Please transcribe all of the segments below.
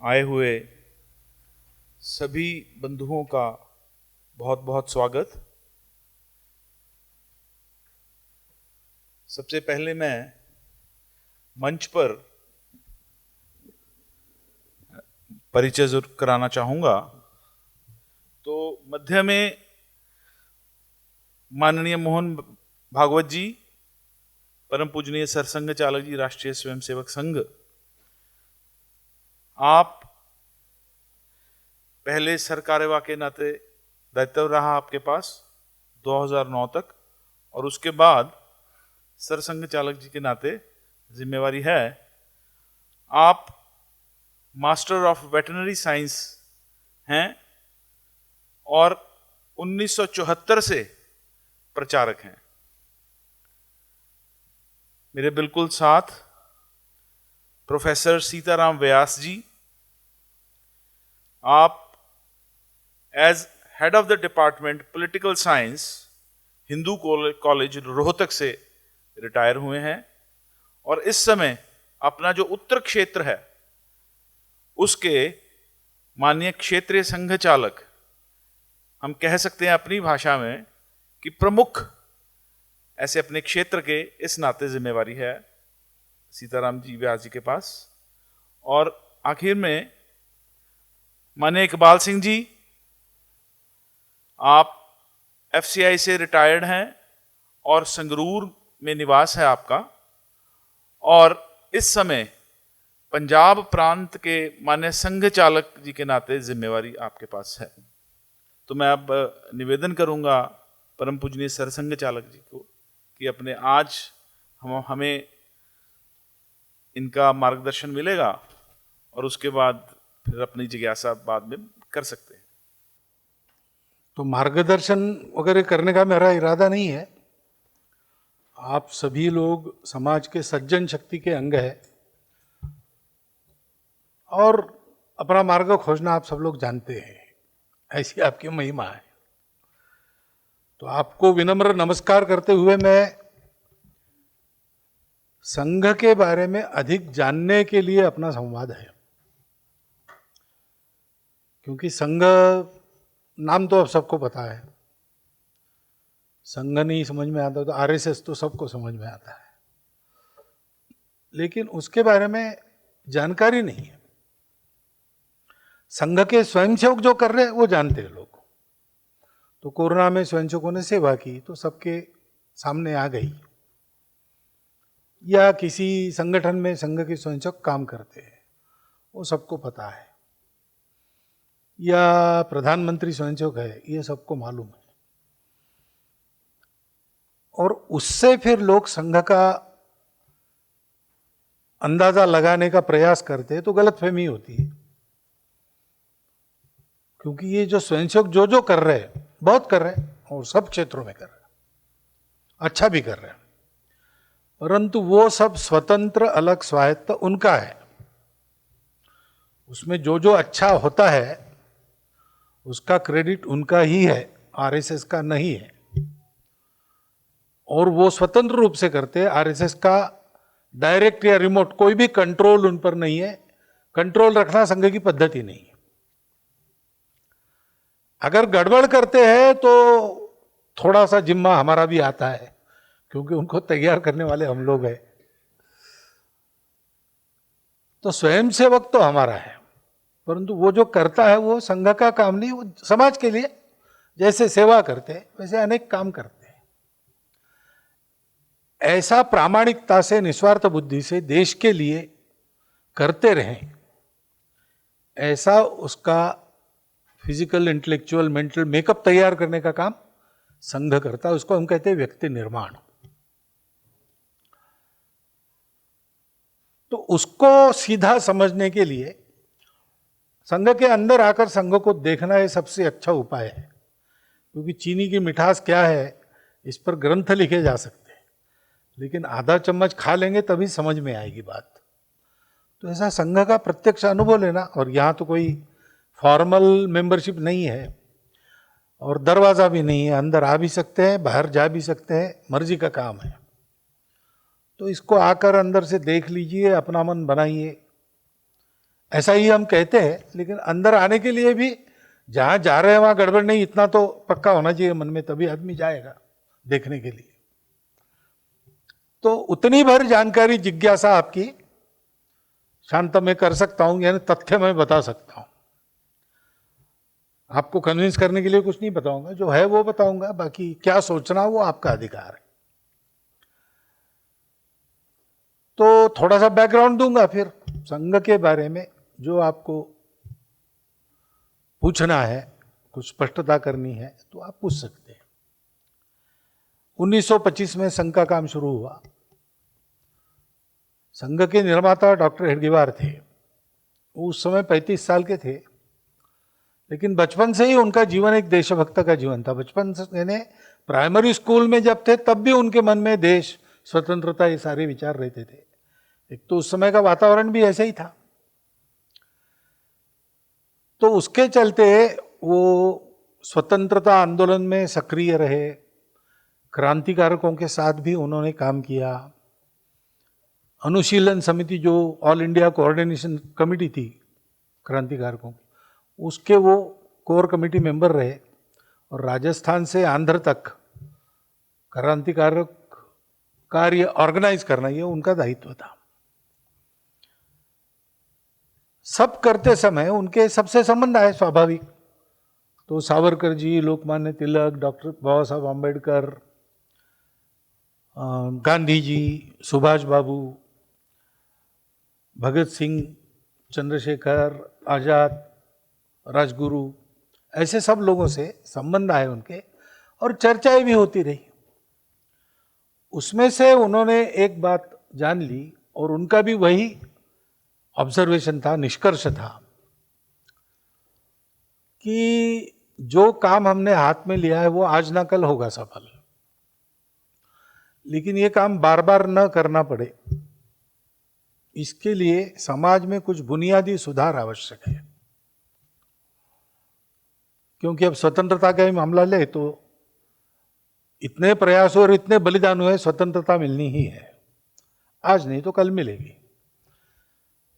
आए हुए सभी बंधुओं का बहुत बहुत स्वागत। सबसे पहले मैं मंच पर परिचय जरूर कराना चाहूंगा। तो मध्य में माननीय मोहन भागवत जी, परम पूजनीय सरसंघ चालक जी, राष्ट्रीय स्वयंसेवक संघ। आप पहले सरकार्यवाह के नाते दायित्व रहा आपके पास 2009 तक, और उसके बाद सरसंघ चालक जी के नाते जिम्मेवारी है। आप मास्टर ऑफ वेटरनरी साइंस हैं और 1974 से प्रचारक हैं। मेरे बिल्कुल साथ प्रोफेसर सीताराम व्यास जी, आप as head of the department political science Hindu College Rohtak से रिटायर हुए हैं और इस समय अपना जो उत्तर क्षेत्र है उसके माननीय क्षेत्रीय संघ चालक, हम कह सकते हैं अपनी भाषा में कि प्रमुख, ऐसे अपने क्षेत्र के इस नाते जिम्मेवारी है सीताराम जी व्यास जी के पास। और आखिर में माननीय इकबाल सिंह जी, आप एफसीआई से रिटायर्ड हैं और संगरूर में निवास है आपका, और इस समय पंजाब प्रांत के माननीय संघ चालक जी के नाते जिम्मेवारी आपके पास है। तो मैं अब निवेदन करूंगा परम पूजनीय सरसंघ चालक जी को कि अपने आज हमें इनका मार्गदर्शन मिलेगा और उसके बाद फिर अपनी जिज्ञासा बाद में कर सकते हैं। तो मार्गदर्शन वगैरह करने का मेरा इरादा नहीं है। आप सभी लोग समाज के सज्जन शक्ति के अंग है और अपना मार्ग खोजना आप सब लोग जानते हैं, ऐसी आपकी महिमा है। तो आपको विनम्र नमस्कार करते हुए मैं संघ के बारे में अधिक जानने के लिए अपना संवाद है, क्योंकि संघ नाम तो अब सबको पता है। संघ नहीं समझ में आता तो आरएसएस तो सबको समझ में आता है, लेकिन उसके बारे में जानकारी नहीं है। संघ के स्वयंसेवक जो कर रहे हैं वो जानते हैं लोग। तो कोरोना में स्वयंसेवकों ने सेवा की तो सबके सामने आ गई, या किसी संगठन में संघ के स्वयंसेवक काम करते हैं वो सबको पता है, या प्रधानमंत्री स्वयंसेवक है ये सबको मालूम है। और उससे फिर लोग संघ का अंदाजा लगाने का प्रयास करते हैं तो गलतफहमी होती है, क्योंकि ये जो स्वयंसेवक जो कर रहे हैं बहुत कर रहे हैं और सब क्षेत्रों में कर रहे हैं, अच्छा भी कर रहे हैं, परंतु वो सब स्वतंत्र अलग स्वायत्त उनका है। उसमें जो अच्छा होता है उसका क्रेडिट उनका ही है, आरएसएस का नहीं है। और वो स्वतंत्र रूप से करते हैं। आरएसएस का डायरेक्ट या रिमोट कोई भी कंट्रोल उन पर नहीं है। कंट्रोल रखना संघ की पद्धति नहीं है। अगर गड़बड़ करते हैं तो थोड़ा सा जिम्मा हमारा भी आता है, क्योंकि उनको तैयार करने वाले हम लोग हैं। तो स्वयंसेवक तो हमारा है, परंतु वो जो करता है वो संघ का काम नहीं, वो समाज के लिए जैसे सेवा करते हैं वैसे अनेक काम करते हैं। ऐसा प्रामाणिकता से, निस्वार्थ बुद्धि से देश के लिए करते रहें, ऐसा उसका फिजिकल, इंटेलेक्चुअल, मेंटल मेकअप तैयार करने का काम संघ करता है। उसको हम कहते हैं व्यक्ति निर्माण। तो उसको सीधा समझने के लिए संघ के अंदर आकर संघ को देखना ये सबसे अच्छा उपाय है, क्योंकि चीनी की मिठास क्या है इस पर ग्रंथ लिखे जा सकते हैं, लेकिन आधा चम्मच खा लेंगे तभी समझ में आएगी बात। तो ऐसा संघ का प्रत्यक्ष अनुभव लेना। और यहाँ तो कोई फॉर्मल मेंबरशिप नहीं है और दरवाज़ा भी नहीं है, अंदर आ भी सकते हैं बाहर जा भी सकते हैं, मर्जी का काम है। तो इसको आकर अंदर से देख लीजिए, अपना मन बनाइए, ऐसा ही हम कहते हैं, लेकिन अंदर आने के लिए भी जहाँ जा रहे हैं वहाँ गड़बड़ नहीं, इतना तो पक्का होना चाहिए मन में, तभी आदमी जाएगा देखने के लिए। तो उतनी भर जानकारी, जिज्ञासा आपकी शांत में कर सकता हूं, यानी तथ्य मैं बता सकता हूं। आपको कन्विंस करने के लिए कुछ नहीं बताऊंगा, जो है वो बताऊंगा, बाकी क्या सोचना वो आपका अधिकार है। तो थोड़ा सा बैकग्राउंड दूंगा, फिर संघ के बारे में जो आपको पूछना है, कुछ स्पष्टता करनी है तो आप पूछ सकते हैं। 1925 में संघ का काम शुरू हुआ। संघ के निर्माता डॉक्टर हेडगेवार थे। उस समय 35 साल के थे, लेकिन बचपन से ही उनका जीवन एक देशभक्त का जीवन था। बचपन से, यानी प्राइमरी स्कूल में जब थे तब भी उनके मन में देश, स्वतंत्रता, ये सारे विचार रहते थे। एक तो उस समय का वातावरण भी ऐसे ही था, तो उसके चलते वो स्वतंत्रता आंदोलन में सक्रिय रहे। क्रांतिकारकों के साथ भी उन्होंने काम किया। अनुशीलन समिति, जो ऑल इंडिया कोऑर्डिनेशन कमेटी थी क्रांतिकारकों की, उसके वो कोर कमेटी मेंबर रहे। और राजस्थान से आंध्र तक क्रांतिकारक कार्य ऑर्गेनाइज करना, ये उनका दायित्व था। सब करते समय उनके सबसे संबंध आए स्वाभाविक। तो सावरकर जी, लोकमान्य तिलक, डॉक्टर बाबा साहब आम्बेडकर, गांधी जी, सुभाष बाबू, भगत सिंह, चंद्रशेखर आजाद, राजगुरु, ऐसे सब लोगों से संबंध आए उनके, और चर्चाएं भी होती रही। उसमें से उन्होंने एक बात जान ली, और उनका भी वही ऑब्जर्वेशन था, निष्कर्ष था, कि जो काम हमने हाथ में लिया है वो आज ना कल होगा सफल, लेकिन ये काम बार बार न करना पड़े, इसके लिए समाज में कुछ बुनियादी सुधार आवश्यक है। क्योंकि अब स्वतंत्रता का ही मामला ले तो इतने प्रयासों और इतने बलिदान हुए, स्वतंत्रता मिलनी ही है, आज नहीं तो कल मिलेगी।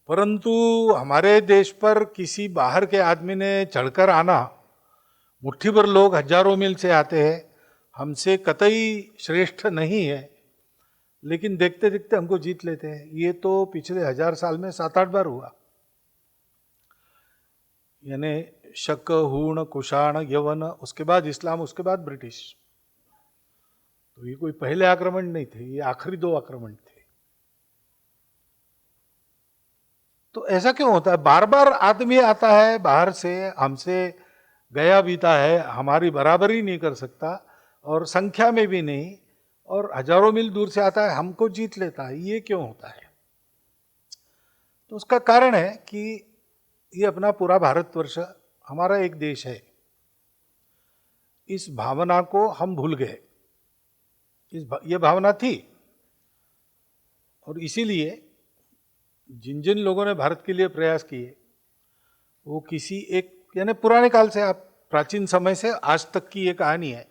परंतु हमारे देश पर किसी बाहर के आदमी ने चढ़कर आना, मुट्ठी भर लोग हजारों मील से आते हैं, हमसे कतई श्रेष्ठ नहीं है, लेकिन देखते देखते हमको जीत लेते हैं। ये तो पिछले 1000 साल में 7-8 बार हुआ। यानी शक, हूण, कुषाण, यवन, उसके बाद इस्लाम, उसके बाद ब्रिटिश। तो ये कोई पहले आक्रमण नहीं थे, ये आखिरी 2 आक्रमण थे। तो ऐसा क्यों होता है? बार बार आदमी आता है बाहर से, हमसे गया बीता है, हमारी बराबरी नहीं कर सकता, और संख्या में भी नहीं, और हजारों मील दूर से आता है, हमको जीत लेता है। ये क्यों होता है? तो उसका कारण है कि ये अपना पूरा भारतवर्ष हमारा एक देश है, इस भावना को हम भूल गए। ये भावना थी, और इसीलिए जिन जिन लोगों ने भारत के लिए प्रयास किए, वो किसी एक, यानी पुराने काल से, आप प्राचीन समय से आज तक की ये कहानी है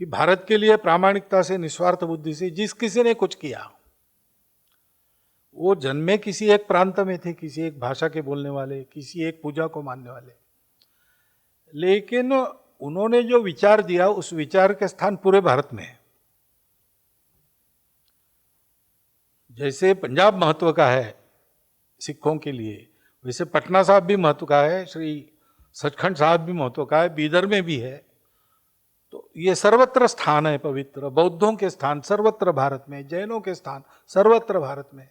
कि भारत के लिए प्रामाणिकता से, निस्वार्थ बुद्धि से जिस किसी ने कुछ किया, वो जन्मे किसी एक प्रांत में थे, किसी एक भाषा के बोलने वाले, किसी एक पूजा को मानने वाले, लेकिन उन्होंने जो विचार दिया, उस विचार के स्थान पूरे भारत में है। जैसे पंजाब महत्व का है सिखों के लिए, वैसे पटना साहब भी महत्व का है, श्री सचखंड साहब भी महत्व का है, बीदर में भी है। तो ये सर्वत्र स्थान है पवित्र, बौद्धों के स्थान सर्वत्र भारत में, जैनों के स्थान सर्वत्र भारत में,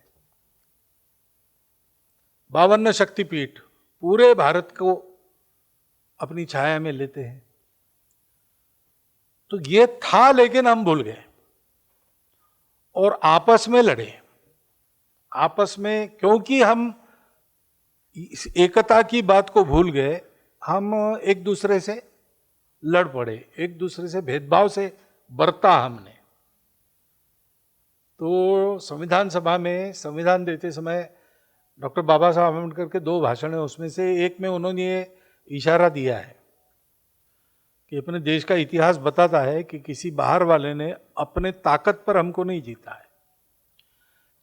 52 शक्तिपीठ पूरे भारत को अपनी छाया में लेते हैं। तो ये था, लेकिन हम भूल गए और आपस में लड़े। आपस में, क्योंकि हम इस एकता की बात को भूल गए, हम एक दूसरे से लड़ पड़े, एक दूसरे से भेदभाव से बरता हमने। तो संविधान सभा में संविधान देते समय डॉक्टर बाबा साहब आम्बेडकर के 2 भाषण है, उसमें से एक में उन्होंने ये इशारा दिया है कि अपने देश का इतिहास बताता है कि किसी बाहर वाले ने अपने ताकत पर हमको नहीं जीता है,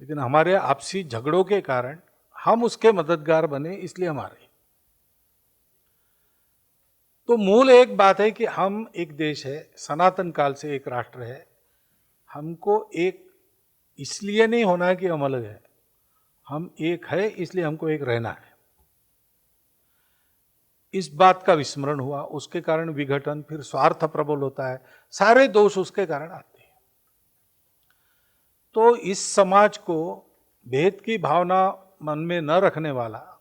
लेकिन हमारे आपसी झगड़ों के कारण हम उसके मददगार बने, इसलिए हमारे। तो मूल एक बात है कि हम एक देश है, सनातन काल से एक राष्ट्र है। हमको एक इसलिए नहीं होना है कि हम अलग है, हम एक है इसलिए हमको एक रहना है। इस बात का विस्मरण हुआ, उसके कारण विघटन, फिर स्वार्थ प्रबल होता है, सारे दोष उसके कारण आते हैं। तो इस समाज को भेद की भावना मन में न रखने वाला,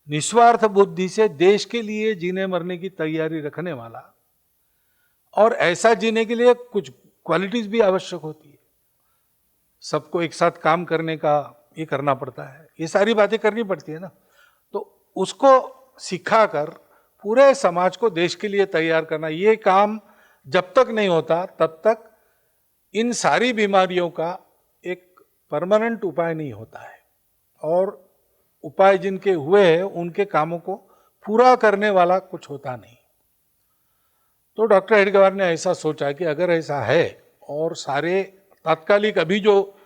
निस्वार्थ बुद्धि से देश के लिए जीने मरने की तैयारी रखने वाला, और ऐसा जीने के लिए कुछ क्वालिटीज भी आवश्यक होती है। सबको एक साथ काम करने का ये करना पड़ता है, ये सारी बातें करनी पड़ती है ना। तो उसको सिखाकर पूरे समाज को देश के लिए तैयार करना, ये काम जब तक नहीं होता तब तक इन सारी बीमारियों का एक परमानेंट उपाय नहीं होता है। और उपाय जिनके हुए हैं उनके कामों को पूरा करने वाला कुछ होता नहीं। तो डॉक्टर हेडगेवार ने ऐसा सोचा कि अगर ऐसा है और सारे तात्कालिक अभी जो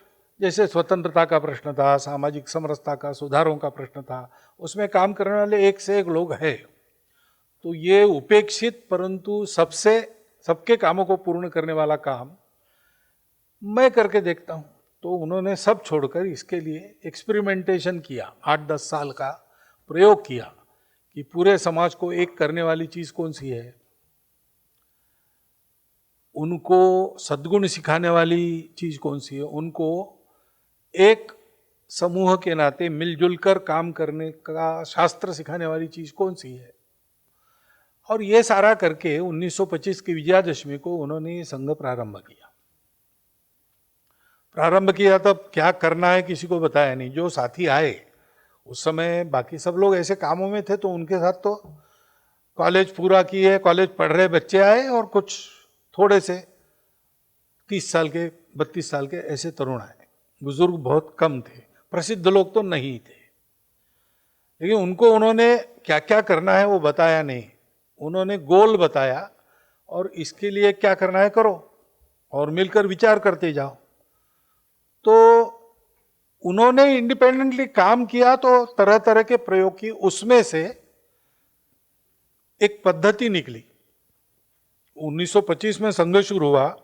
जैसे स्वतंत्रता का प्रश्न था, सामाजिक समरसता का, सुधारों का प्रश्न था, उसमें काम करने वाले एक से एक लोग हैं, तो ये उपेक्षित परंतु सबके कामों को पूर्ण करने वाला काम मैं करके देखता हूँ। तो उन्होंने सब छोड़कर इसके लिए एक्सपेरिमेंटेशन किया, 8-10 साल का प्रयोग किया कि पूरे समाज को एक करने वाली चीज कौन सी है, उनको सद्गुण सिखाने वाली चीज कौन सी है, उनको एक समूह के नाते मिलजुल कर काम करने का शास्त्र सिखाने वाली चीज कौन सी है। और ये सारा करके 1925 की विजयादशमी को उन्होंने ये संघ प्रारंभ किया। तब क्या करना है किसी को बताया नहीं। जो साथी आए उस समय बाकी सब लोग ऐसे कामों में थे, तो उनके साथ तो कॉलेज पूरा किए, कॉलेज पढ़ रहे बच्चे आए, और कुछ थोड़े से 30 साल के 32 साल के ऐसे तरुण आए। बुजुर्ग बहुत कम थे, प्रसिद्ध लोग तो नहीं थे। लेकिन उनको उन्होंने क्या क्या करना है वो बताया नहीं, उन्होंने गोल बताया, और इसके लिए क्या करना है करो और मिलकर विचार करते जाओ। तो उन्होंने इंडिपेंडेंटली काम किया, तो तरह तरह के प्रयोग की, उसमें से एक पद्धति निकली। 1925 में संघ शुरू हुआ,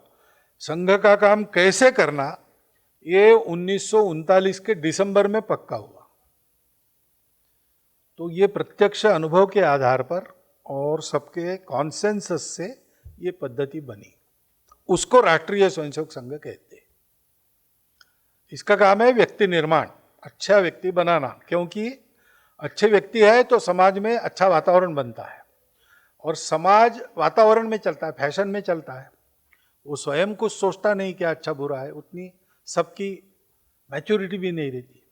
संघ का काम कैसे करना ये 1939 के दिसंबर में पक्का हुआ। तो ये प्रत्यक्ष अनुभव के आधार पर और सबके कॉन्सेंसस से ये पद्धति बनी, उसको राष्ट्रीय स्वयंसेवक संघ कहते हैं। इसका काम है व्यक्ति निर्माण, अच्छा व्यक्ति बनाना, क्योंकि अच्छे व्यक्ति है तो समाज में अच्छा वातावरण बनता है, और समाज वातावरण में चलता है, फैशन में चलता है। वो स्वयं कुछ सोचता नहीं क्या अच्छा बुरा है, उतनी सबकी मैच्योरिटी भी नहीं रहती।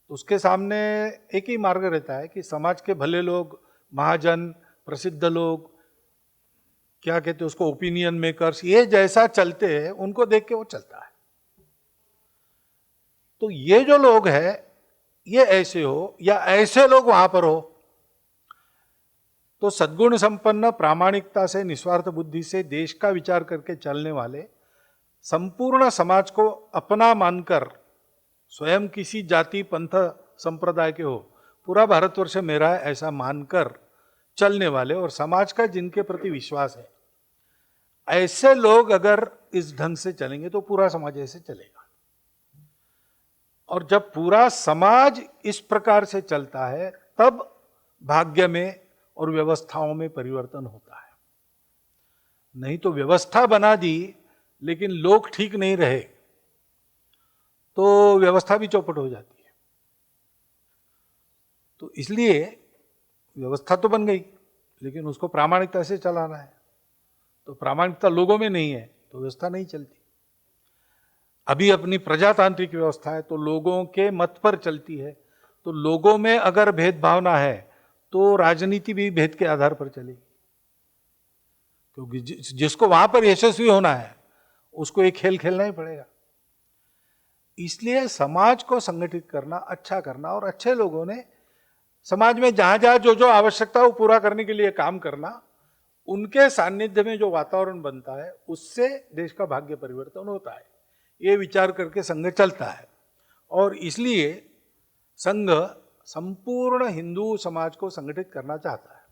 तो उसके सामने एक ही मार्ग रहता है कि समाज के भले लोग, महाजन, प्रसिद्ध लोग, क्या कहते हैं उसको, ओपिनियन मेकर्स, ये जैसा चलते हैं उनको देख के वो चलता है। तो ये जो लोग हैं ये ऐसे हो या ऐसे लोग वहां पर हो, तो सद्गुण संपन्न, प्रामाणिकता से, निस्वार्थ बुद्धि से देश का विचार करके चलने वाले, संपूर्ण समाज को अपना मानकर, स्वयं किसी जाति पंथ संप्रदाय के हो, पूरा भारतवर्ष मेरा है ऐसा मानकर चलने वाले, और समाज का जिनके प्रति विश्वास है, ऐसे लोग अगर इस ढंग से चलेंगे तो पूरा समाज ऐसे चलेगा। और जब पूरा समाज इस प्रकार से चलता है तब भाग्य में और व्यवस्थाओं में परिवर्तन होता है। नहीं तो व्यवस्था बना दी लेकिन लोग ठीक नहीं रहे तो व्यवस्था भी चौपट हो जाती है। तो इसलिए व्यवस्था तो बन गई लेकिन उसको प्रामाणिकता से चलाना है। तो प्रामाणिकता लोगों में नहीं है तो व्यवस्था नहीं चलती। अभी अपनी प्रजातांत्रिक व्यवस्था है तो लोगों के मत पर चलती है। तो लोगों में अगर भेदभावना है तो राजनीति भी भेद के आधार पर चलेगी, क्योंकि जिसको वहां पर यशस्वी होना है उसको एक खेल खेलना ही पड़ेगा। इसलिए समाज को संगठित करना, अच्छा करना, और अच्छे लोगों ने समाज में जहां जहां जो जो आवश्यकता वो पूरा करने के लिए काम करना, उनके सानिध्य में जो वातावरण बनता है उससे देश का भाग्य परिवर्तन होता है। ये विचार करके संघ चलता है। और इसलिए संघ संपूर्ण हिंदू समाज को संगठित करना चाहता है।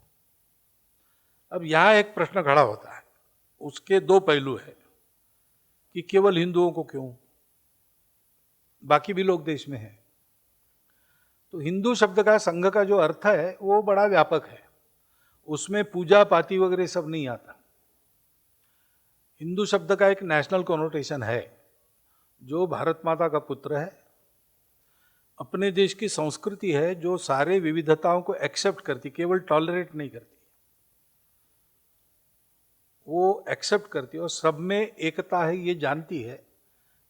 अब यहाँ एक प्रश्न खड़ा होता है, उसके दो पहलू है कि केवल हिंदुओं को क्यों, बाकी भी लोग देश में हैं। तो हिंदू शब्द का, संघ का जो अर्थ है वो बड़ा व्यापक है, उसमें पूजा पाती वगैरह सब नहीं आता। हिंदू शब्द का एक नेशनल कॉनोटेशन है, जो भारत माता का पुत्र है, अपने देश की संस्कृति है जो सारे विविधताओं को एक्सेप्ट करती, केवल टॉलरेट नहीं करती, वो एक्सेप्ट करती है और सब में एकता है ये जानती है।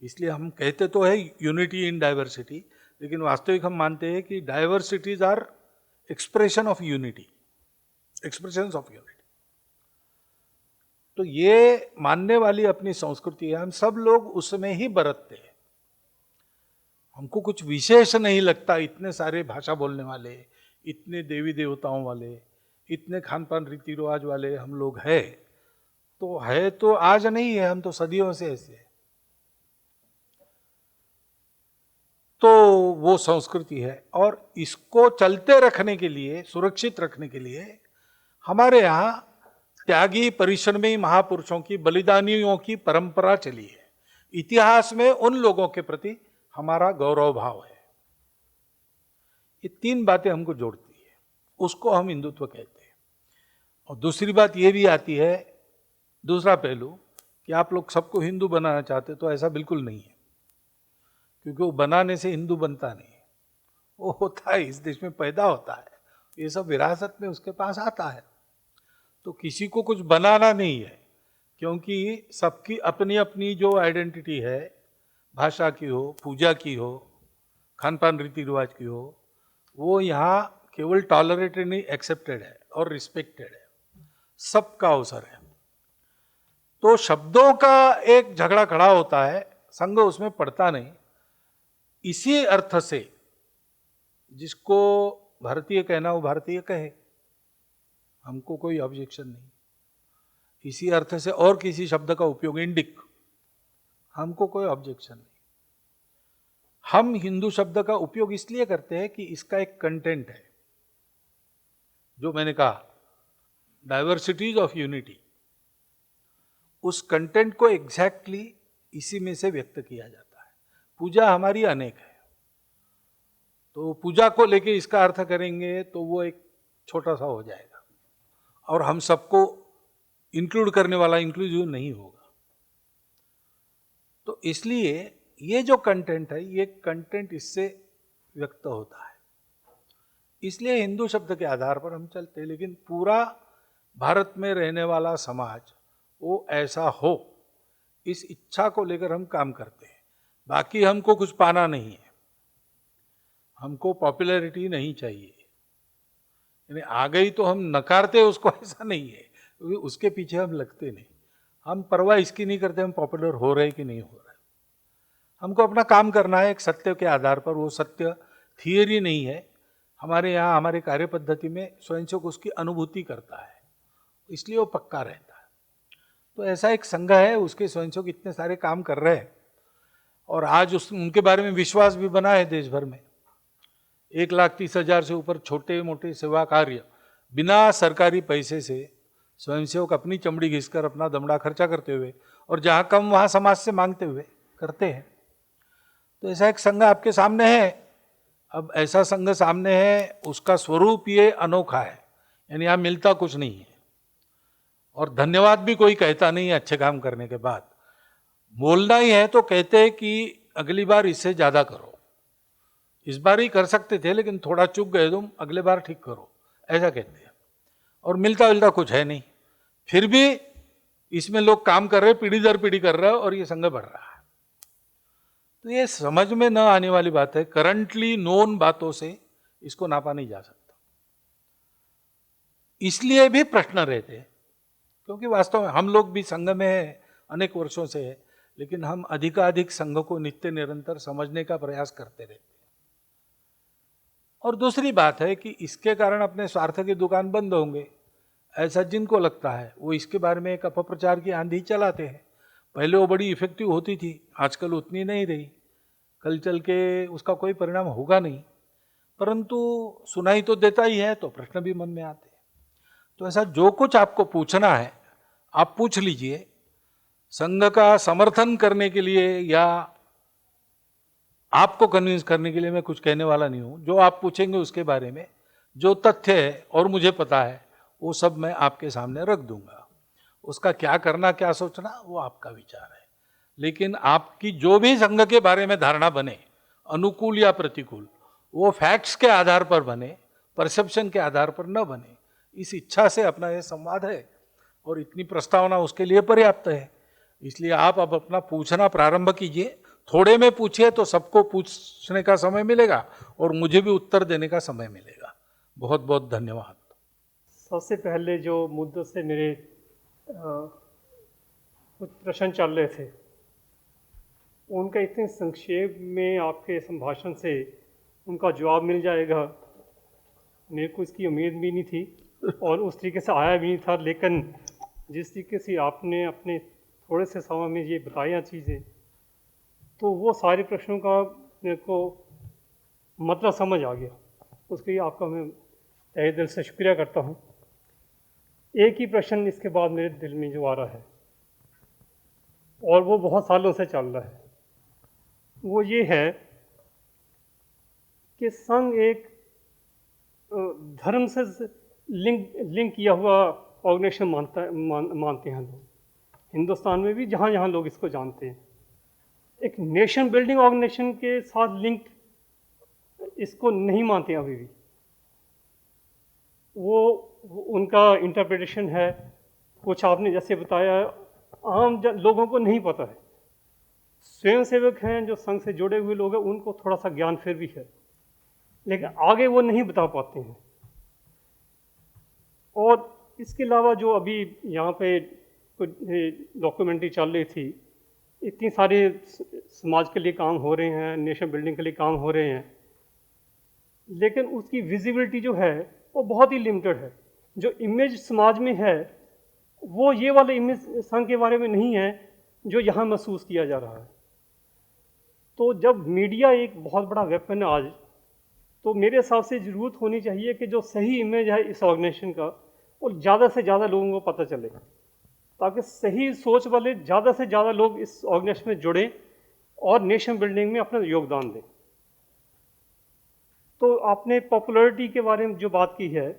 इसलिए हम कहते तो है यूनिटी इन डाइवर्सिटी, लेकिन वास्तविक हम मानते हैं कि diversities are expression of unity, expressions of unity. तो ये मानने वाली अपनी संस्कृति है, हम सब लोग उसमें ही बरतते हैं। हमको कुछ विशेष नहीं लगता, इतने सारे भाषा बोलने वाले, इतने देवी देवताओं वाले, इतने खान पान रीति रिवाज वाले हम लोग हैं। तो आज नहीं है, हम तो सदियों से ऐसे हैं। तो वो संस्कृति है, और इसको चलते रखने के लिए, सुरक्षित रखने के लिए हमारे यहाँ त्यागी परिश्रमी महापुरुषों की, बलिदानियों की परंपरा चली है। इतिहास में उन लोगों के प्रति हमारा गौरव भाव है। ये तीन बातें हमको जोड़ती है, उसको हम हिंदुत्व कहते हैं। और दूसरी बात ये भी आती है, दूसरा पहलू, कि आप लोग सबको हिंदू बनाना चाहते, तो ऐसा बिल्कुल नहीं है, क्योंकि वो बनाने से हिंदू बनता नहीं है। वो होता है, इस देश में पैदा होता है, ये सब विरासत में उसके पास आता है। तो किसी को कुछ बनाना नहीं है, क्योंकि सबकी अपनी अपनी जो आइडेंटिटी है, भाषा की हो, पूजा की हो, खान पान रीति रिवाज की हो, वो यहाँ केवल टॉलरेटेड नहीं, एक्सेप्टेड है और रिस्पेक्टेड है, सबका अवसर है। तो शब्दों का एक झगड़ा खड़ा होता है, संघ उसमें पड़ता नहीं। इसी अर्थ से जिसको भारतीय कहना वो भारतीय कहे, हमको कोई ऑब्जेक्शन नहीं। इसी अर्थ से और किसी शब्द का उपयोग, इंडिक, हमको कोई ऑब्जेक्शन नहीं। हम हिंदू शब्द का उपयोग इसलिए करते हैं कि इसका एक कंटेंट है, जो मैंने कहा डाइवर्सिटीज ऑफ यूनिटी, उस कंटेंट को एग्जैक्टली इसी में से व्यक्त किया जाता है। पूजा हमारी अनेक है, तो पूजा को लेके इसका अर्थ करेंगे तो वो एक छोटा सा हो जाएगा, और हम सबको इंक्लूड करने वाला इंक्लूसिव नहीं होगा। तो इसलिए ये जो कंटेंट है, ये कंटेंट इससे व्यक्त होता है। इसलिए हिंदू शब्द के आधार पर हम चलते हैं, लेकिन पूरा भारत में रहने वाला समाज वो ऐसा हो, इस इच्छा को लेकर हम काम करते हैं। बाकी हमको कुछ पाना नहीं है, हमको पॉपुलैरिटी नहीं चाहिए, यानी आ गई तो हम नकारते उसको, ऐसा नहीं है, क्योंकि उसके पीछे हम लगते नहीं। हम परवाह इसकी नहीं करते हम पॉपुलर हो रहे कि नहीं हो रहे। हमको अपना काम करना है एक सत्य के आधार पर। वो सत्य थियरी नहीं है, हमारे यहाँ हमारे कार्य पद्धति में स्वयंसेवक उसकी अनुभूति करता है, इसलिए वो पक्का रहता है। तो ऐसा एक संघ है, उसके स्वयंसेवक इतने सारे काम कर रहे हैं, और आज उनके बारे में विश्वास भी बना है देश भर में। 1,30,000 से ऊपर छोटे मोटे सेवा कार्य बिना सरकारी पैसे से स्वयंसेवक अपनी चमड़ी घिसकर अपना दमड़ा खर्चा करते हुए, और जहाँ कम वहाँ समाज से मांगते हुए करते हैं। तो ऐसा एक संघ आपके सामने है। अब ऐसा संघ सामने है, उसका स्वरूप ये अनोखा है, यानी यहाँ मिलता कुछ नहीं है, और धन्यवाद भी कोई कहता नहीं है अच्छे काम करने के बाद। बोलना ही है तो कहते हैं कि अगली बार इससे ज़्यादा करो, इस बार ही कर सकते थे लेकिन थोड़ा चूक गए तुम, अगले बार ठीक करो, ऐसा कहते हैं। और मिलता जुलता कुछ है नहीं, फिर भी इसमें लोग काम कर रहे, पीढ़ी दर पीढ़ी कर रहे हैं, और ये संघ बढ़ रहा है। तो ये समझ में न आने वाली बात है, करंटली नोन बातों से इसको नापा नहीं जा सकता। इसलिए भी प्रश्न रहते हैं, क्योंकि वास्तव में हम लोग भी संघ में है, अनेक वर्षों से है, लेकिन हम अधिकाधिक संघ को नित्य निरंतर समझने का प्रयास करते रहते हैं। और दूसरी बात है कि इसके कारण अपने स्वार्थ की दुकान बंद होंगे, ऐसा जिनको लगता है वो इसके बारे में एक अपप्रचार की आंधी चलाते हैं। पहले वो बड़ी इफेक्टिव होती थी, आजकल उतनी नहीं रही। कल चल के उसका कोई परिणाम होगा नहीं, परंतु सुनाई तो देता ही है, तो प्रश्न भी मन में आते हैं। तो ऐसा जो कुछ आपको पूछना है आप पूछ लीजिए। संघ का समर्थन करने के लिए या आपको कन्विंस करने के लिए मैं कुछ कहने वाला नहीं हूं। जो आप पूछेंगे उसके बारे में जो तथ्य है और मुझे पता है वो सब मैं आपके सामने रख दूंगा। उसका क्या करना क्या सोचना वो आपका विचार है, लेकिन आपकी जो भी संघ के बारे में धारणा बने, अनुकूल या प्रतिकूल, वो फैक्ट्स के आधार पर बने, परसेप्शन के आधार पर न बने, इस इच्छा से अपना ये संवाद है और इतनी प्रस्तावना उसके लिए पर्याप्त है। इसलिए आप अब अपना पूछना प्रारंभ कीजिए। थोड़े में पूछिए तो सबको पूछने का समय मिलेगा और मुझे भी उत्तर देने का समय मिलेगा। बहुत बहुत धन्यवाद। सबसे पहले जो मुद्दों से मेरे कुछ प्रश्न चल रहे थे उनका इतने संक्षेप में आपके संभाषण से उनका जवाब मिल जाएगा, मेरे को इसकी उम्मीद भी नहीं थी और उस तरीके से आया भी नहीं था। लेकिन जिस तरीके से आपने अपने थोड़े से समय में ये बताया चीज़ें, तो वो सारे प्रश्नों का मेरे को मतलब समझ आ गया। उसके लिए आपका मैं तहे दिल से शुक्रिया करता हूँ। एक ही प्रश्न इसके बाद मेरे दिल में जो आ रहा है और वो बहुत सालों से चल रहा है, वो ये है कि संघ एक धर्म से लिंक किया हुआ ऑर्गेनाइजेशन मानते हैं लोग, हिंदुस्तान में भी जहाँ जहाँ लोग इसको जानते हैं। एक नेशन बिल्डिंग ऑर्गेनाइजेशन के साथ लिंक इसको नहीं मानते अभी भी। वो उनका इंटरप्रिटेशन है, कुछ आपने जैसे बताया आम लोगों को नहीं पता है। स्वयंसेवक हैं जो संघ से जुड़े हुए लोग हैं, उनको थोड़ा सा ज्ञान फिर भी है, लेकिन आगे वो नहीं बता पाते हैं। और इसके अलावा जो अभी यहाँ पे कुछ डॉक्यूमेंट्री चल रही थी, इतनी सारे समाज के लिए काम हो रहे हैं, नेशन बिल्डिंग के लिए काम हो रहे हैं, लेकिन उसकी विजिबिलिटी जो है वो बहुत ही लिमिटेड है। जो इमेज समाज में है वो ये वाला इमेज संघ के बारे में नहीं है जो यहाँ महसूस किया जा रहा है। तो जब मीडिया एक बहुत बड़ा वेपन है आज, तो मेरे हिसाब से ज़रूरत होनी चाहिए कि जो सही इमेज है इस ऑर्गेनाइजेशन का वो ज़्यादा से ज़्यादा लोगों को पता चले, ताकि सही सोच वाले ज़्यादा से ज़्यादा लोग इस ऑर्गेनाइजेशन में जुड़ें और नेशन बिल्डिंग में अपना योगदान दें। तो आपने पॉपुलैरिटी के बारे में जो बात की है,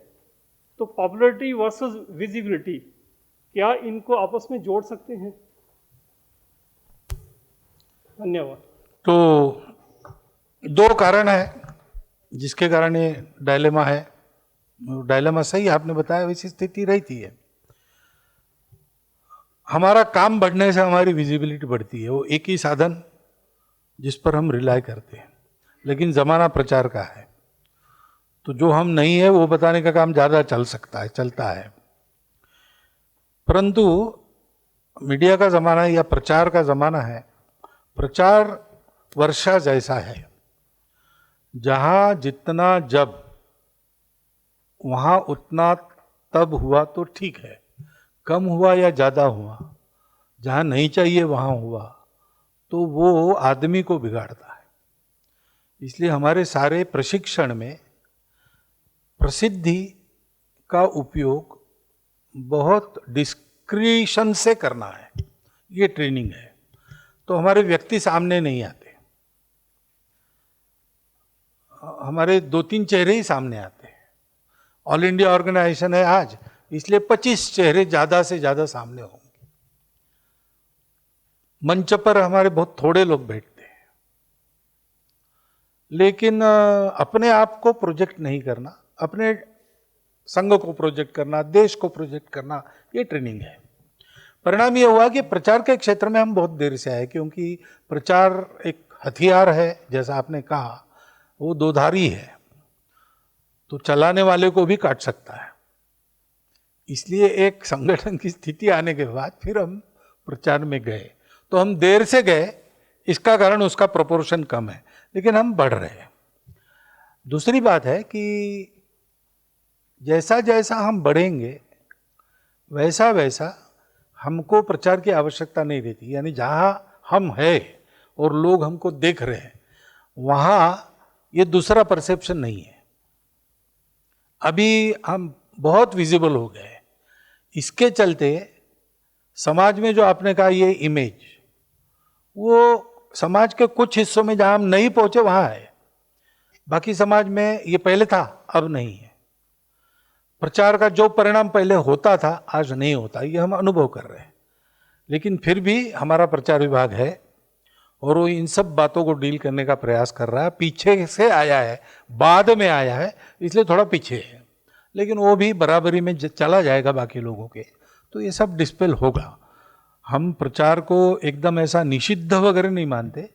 तो पॉपुलैरिटी वर्सेस विजिबिलिटी, क्या इनको आपस में जोड़ सकते हैं? धन्यवाद। तो दो कारण है जिसके कारण ये डायलेमा है। डायलेमा सही आपने बताया, वैसी स्थिति रहती है। हमारा काम बढ़ने से हमारी विजिबिलिटी बढ़ती है, वो एक ही साधन जिस पर हम रिलाय करते हैं। लेकिन ज़माना प्रचार का है, तो जो हम नहीं है वो बताने का काम ज़्यादा चलता है। परंतु मीडिया का ज़माना या प्रचार का ज़माना है। प्रचार वर्षा जैसा है, जहाँ जितना जब वहाँ उतना तब हुआ तो ठीक है, कम हुआ या ज़्यादा हुआ, जहाँ नहीं चाहिए वहाँ हुआ तो वो आदमी को बिगाड़ता है। इसलिए हमारे सारे प्रशिक्षण में प्रसिद्धि का उपयोग बहुत डिस्क्रिशन से करना है, ये ट्रेनिंग है। तो हमारे व्यक्ति सामने नहीं आते, हमारे 2-3 चेहरे ही सामने आते हैं। ऑल इंडिया ऑर्गेनाइजेशन है आज, इसलिए 25 चेहरे ज़्यादा से ज़्यादा सामने होंगे। मंच पर हमारे बहुत थोड़े लोग बैठते हैं। लेकिन अपने आप को प्रोजेक्ट नहीं करना, अपने संघ को प्रोजेक्ट करना, देश को प्रोजेक्ट करना, ये ट्रेनिंग है। परिणाम ये हुआ कि प्रचार के क्षेत्र में हम बहुत देर से आए, क्योंकि प्रचार एक हथियार है, जैसा आपने कहा, वो दोधारी है, तो चलाने वाले को भी काट सकता है। इसलिए एक संगठन की स्थिति आने के बाद फिर हम प्रचार में गए। तो हम देर से गए, इसका कारण उसका प्रोपोर्शन कम है, लेकिन हम बढ़ रहे हैं। दूसरी बात है कि जैसा जैसा हम बढ़ेंगे वैसा वैसा हमको प्रचार की आवश्यकता नहीं रहती। यानी जहाँ हम हैं और लोग हमको देख रहे हैं, वहाँ ये दूसरा परसेप्शन नहीं है। अभी हम बहुत विजिबल हो गए। इसके चलते समाज में जो आपने कहा ये इमेज, वो समाज के कुछ हिस्सों में जहाँ हम नहीं पहुँचे वहाँ है, बाकी समाज में ये पहले था, अब नहीं है। प्रचार का जो परिणाम पहले होता था आज नहीं होता, ये हम अनुभव कर रहे हैं। लेकिन फिर भी हमारा प्रचार विभाग है और वो इन सब बातों को डील करने का प्रयास कर रहा है। पीछे से आया है, बाद में आया है, इसलिए थोड़ा पीछे है, लेकिन वो भी बराबरी में चला जाएगा बाकी लोगों के, तो ये सब डिस्पेल होगा। हम प्रचार को एकदम ऐसा निषिद्ध वगैरह नहीं मानते,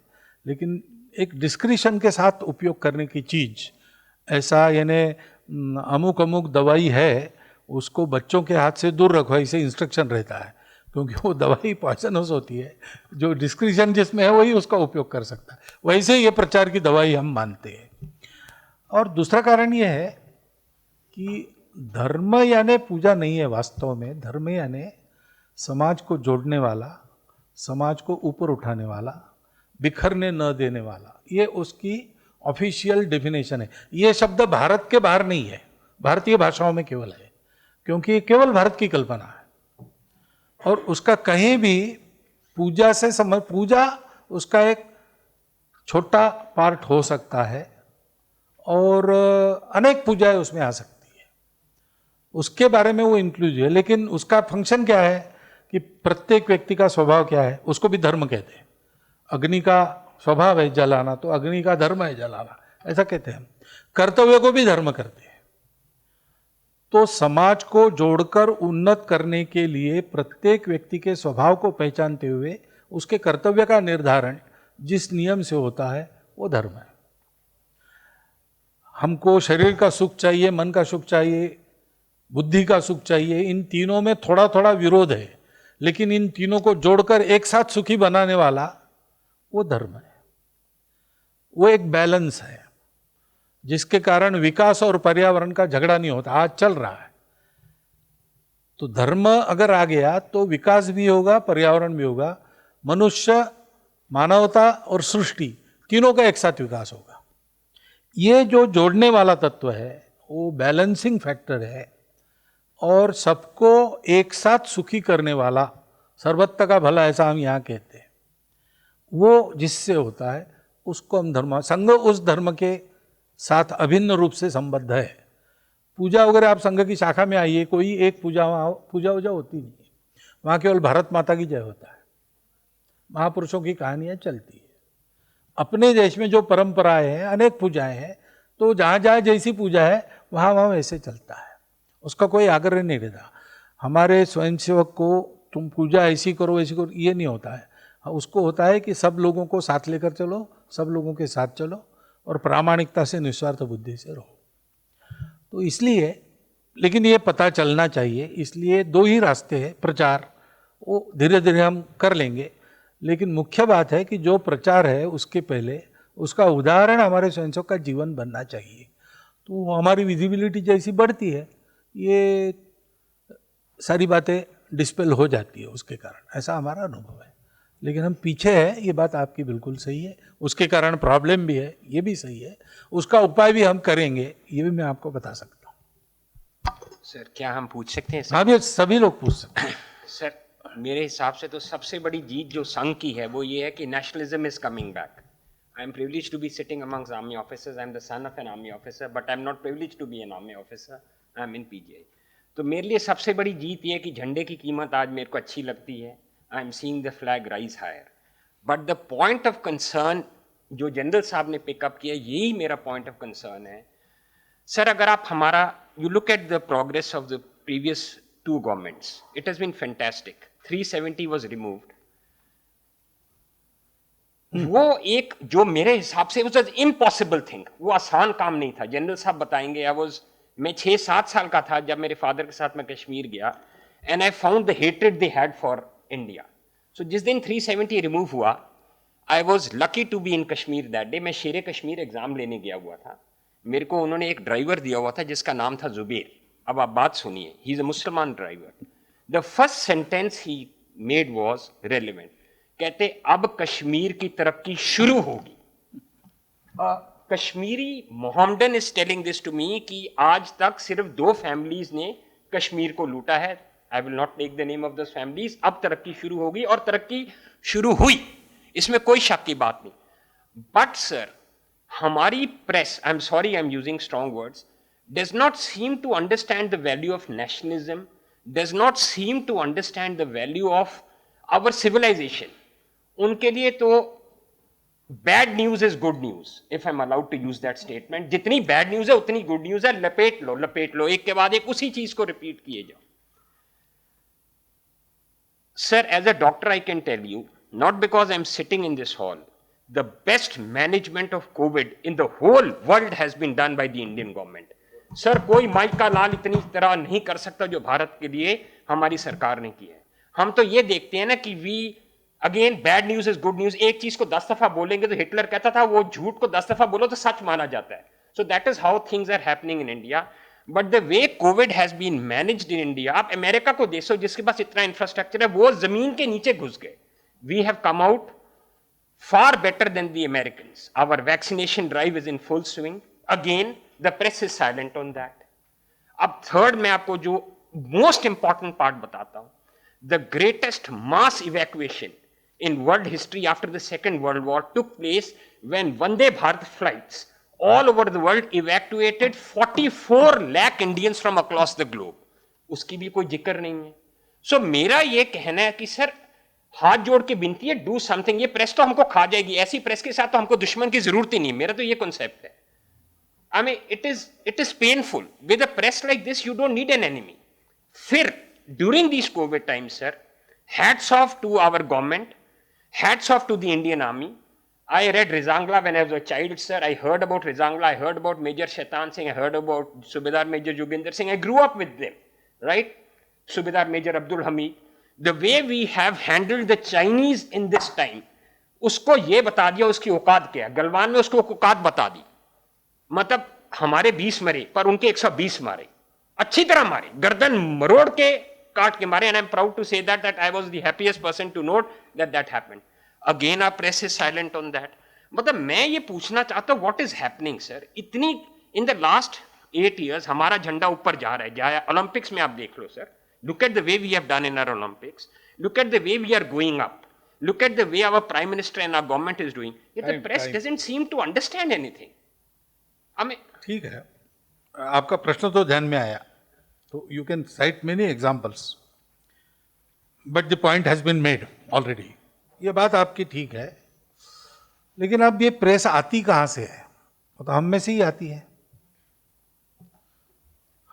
लेकिन एक डिस्क्रिशन के साथ उपयोग करने की चीज, ऐसा यानी अमुक अमुक दवाई है उसको बच्चों के हाथ से दूर रखो, ऐसे इंस्ट्रक्शन रहता है, क्योंकि वो दवाई पॉइजनस होती है। जो डिस्क्रिशन जिसमें है वही उसका उपयोग कर सकता है। वैसे ये प्रचार की दवाई हम मानते हैं। और दूसरा कारण ये है कि धर्म यानी पूजा नहीं है। वास्तव में धर्म यानी समाज को जोड़ने वाला, समाज को ऊपर उठाने वाला, बिखरने न देने वाला, ये उसकी ऑफिशियल डेफिनेशन है। ये शब्द भारत के बाहर नहीं है, भारतीय भाषाओं में केवल है, क्योंकि ये केवल भारत की कल्पना है। और उसका कहीं भी पूजा से पूजा उसका एक छोटा पार्ट हो सकता है और अनेक पूजाएं उसमें आ सकती है, उसके बारे में वो इंक्लूसिव है। लेकिन उसका फंक्शन क्या है कि प्रत्येक व्यक्ति का स्वभाव क्या है, उसको भी धर्म कहते हैं। अग्नि का स्वभाव है जलाना, तो अग्नि का धर्म है जलाना, ऐसा कहते हैं। कर्तव्य को भी धर्म करते हैं। तो समाज को जोड़कर उन्नत करने के लिए प्रत्येक व्यक्ति के स्वभाव को पहचानते हुए उसके कर्तव्य का निर्धारण जिस नियम से होता है वो धर्म है। हमको शरीर का सुख चाहिए, मन का सुख चाहिए, बुद्धि का सुख चाहिए, इन तीनों में थोड़ा थोड़ा विरोध है, लेकिन इन तीनों को जोड़कर एक साथ सुखी बनाने वाला वो धर्म है। वो एक बैलेंस है जिसके कारण विकास और पर्यावरण का झगड़ा नहीं होता। आज चल रहा है, तो धर्म अगर आ गया तो विकास भी होगा, पर्यावरण भी होगा, मनुष्य, मानवता और सृष्टि तीनों का एक साथ विकास होगा। ये जो जोड़ने वाला तत्व है वो बैलेंसिंग फैक्टर है और सबको एक साथ सुखी करने वाला, सर्वत्र का भला ऐसा हम यहाँ कहते हैं, वो जिससे होता है उसको हम धर्म। संघ उस धर्म के साथ अभिन्न रूप से संबद्ध है। पूजा वगैरह आप संघ की शाखा में आइए, कोई एक पूजा वहाँ पूजा वूजा होती नहीं है, वहाँ केवल भारत माता की जय होता है, महापुरुषों की कहानियाँ चलती है। अपने देश में जो परंपराएं हैं, अनेक पूजाएं हैं, तो जहाँ जहाँ जैसी पूजा है वहाँ वहाँ वैसे चलता है, उसका कोई आग्रह नहीं रहता। हमारे स्वयंसेवक को तुम पूजा ऐसी करो ऐसी करो ये नहीं होता है, उसको होता है कि सब लोगों को साथ लेकर चलो, सब लोगों के साथ चलो और प्रामाणिकता से निस्वार्थ बुद्धि से रहो। तो इसलिए, लेकिन ये पता चलना चाहिए, इसलिए दो ही रास्ते हैं प्रचार, वो धीरे धीरे हम कर लेंगे। लेकिन मुख्य बात है कि जो प्रचार है उसके पहले उसका उदाहरण हमारे स्वयंसेवक का जीवन बनना चाहिए, तो हमारी विजिबिलिटी जैसी बढ़ती है ये सारी बातें डिस्पेल हो जाती है उसके कारण, ऐसा हमारा अनुभव है। लेकिन हम पीछे हैं, ये बात आपकी बिल्कुल सही है, उसके कारण प्रॉब्लम भी है, ये भी सही है, उसका उपाय भी हम करेंगे, ये भी मैं आपको बता सकता हूँ। सर क्या हम पूछ सकते हैं? हाँ भी सभी लोग पूछ सकते हैं। सर मेरे हिसाब से तो सबसे बड़ी जीत जो संघ की है वो ये है कि nationalism is coming back. I am privileged to be sitting amongst army officers, I am the son of an army officer, but I am not privileged to be an army officer, I am in PGI. तो मेरे लिए सबसे बड़ी जीत ये है कि झंडे की कीमत आज मेरे को अच्छी लगती है। I am seeing the flag rise higher, but the point of concern जो जनरल साहब ने पिकअप किया, यही मेरा पॉइंट ऑफ कंसर्न है। सर अगर आप हमारा you look at the progress of the previous two governments, it has been fantastic. 370 was removed. वो एक जो मेरे हिसाब से वाज इम्पॉसिबल थिंग, वो आसान काम नहीं था। जनरल साहब बताएंगे, मैं 6-7 साल का था जब मेरे फादर के साथ मैं कश्मीर गया, and I found the hatred they had for India. So जिस दिन 370 रिमूव हुआ, I was lucky to be in Kashmir that day. मैं शेर कश्मीर एग्जाम लेने गया हुआ था, मेरे को उन्होंने एक ड्राइवर दिया हुआ था जिसका नाम था जुबेर। अब आप बात सुनिए, ही इज अ मुसलमान driver. The first sentence he made was relevant. कहते अब कश्मीर की तरक्की शुरू होगी। Kashmiri Mohammedan is telling this to me कि आज तक सिर्फ 2 फैमिलीज ने कश्मीर को लूटा है. I will not take the name of those families. अब तरक्की शुरू होगी और तरक्की शुरू हुई, इसमें कोई शक की बात नहीं. बट सर, हमारी press, I am sorry I am using strong words, does not seem to understand the value of nationalism, does not seem to understand the value of our civilization. उनके लिए तो bad news is good news, if I am allowed to use that statement. जितनी bad news है उतनी good news है. लपेट लो, एक के बाद एक उसी चीज को रिपीट किए जाओ. Sir, as a doctor, I can tell you, not because I'm sitting in this hall, the best management of COVID in the whole world has been done by the Indian government. Sir, कोई mic का लाल इतनी तरह नहीं कर सकता जो भारत के लिए हमारी सरकार ने किया है. हम तो ये देखते हैं ना कि again bad news is good news. एक चीज को 10 दफा बोलेंगे तो हिटलर कहता था वो झूठ को 10 दफा बोलो तो सच माना जाता है. So that is how things are happening in India. But the way covid has been managed in India, आप अमेरिका को देखो जिसके पास इतना इंफ्रास्ट्रक्चर है, वो जमीन के नीचे घुस गए. We have come out far better than the Americans. Our vaccination drive is in full swing. Again, the press is silent on that. अब थर्ड मैं आपको जो मोस्ट इंपॉर्टेंट पार्ट बताता हूं. The greatest mass evacuation in world history after the Second World War took place when Vande Bharat flights all over the world evacuated 44 lakh Indians from across the globe. उसकी भी कोई जिक्र नहीं है. So मेरा ये कहना है कि सर हाथ जोड़ के विनती है, डू समथिंग. ये प्रेस तो हमको खा जाएगी, ऐसी प्रेस के साथ तो हमको दुश्मन की जरूरत ही नहीं. मेरा तो ये कॉन्सेप्ट है. I mean, it is painful. With a press like this, you don't need an enemy. फिर during these COVID times, sir, hats off to our government. Hats off to the Indian Army. I read Rizangla when I was a child, sir. I heard about Rizangla. I heard about Major Shaitan Singh. I heard about Subedar Major Joginder Singh. I grew up with them, right? Subedar Major Abdul Hamid. The way we have handled the Chinese in this time, उसको ये बता दिया उसकी औकात क्या है. गलवान में उसको औकात बता दी. मतलब हमारे 20 मरे पर उनके 120 मारे, अच्छी तरह मारे, गर्दन मरोड़ के काट के मारे. And I'm proud to say that I was the happiest person to note that happened. Again, our press is silent on that. मतलब मैं ये पूछना चाहता हूँ, what is happening, sir? इतनी in the last 8 years हमारा झंडा ऊपर जा रहा है. ओलंपिक्स में आप देख लो sir. Look at the way we have done in our Olympics. Look at the way we are going up. Look at the way our Prime Minister and our government is doing. Yet the press doesn't seem to understand anything. I mean, ठीक है, आपका प्रश्न तो ध्यान में आया. तो you can cite many examples, but the point has been made already. ये बात आपकी ठीक है, लेकिन अब ये प्रेस आती कहाँ से है? वो तो हम में से ही आती है.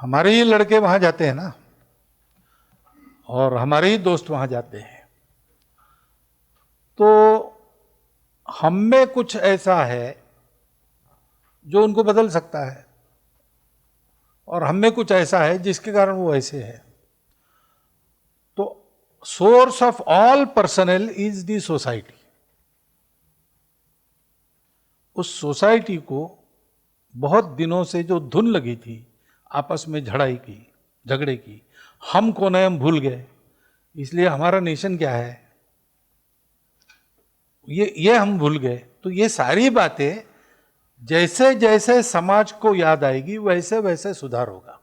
हमारे ही लड़के वहां जाते हैं ना, और हमारे ही दोस्त वहां जाते हैं. तो हम में कुछ ऐसा है जो उनको बदल सकता है, और हम में कुछ ऐसा है जिसके कारण वो ऐसे है. तो source of all personal is the society. उस सोसाइटी को बहुत दिनों से जो धुन लगी थी आपस में झगड़े की, हम कौन है हम भूल गए. इसलिए हमारा नेशन क्या है ये हम भूल गए. तो ये सारी बातें जैसे जैसे समाज को याद आएगी वैसे वैसे सुधार होगा.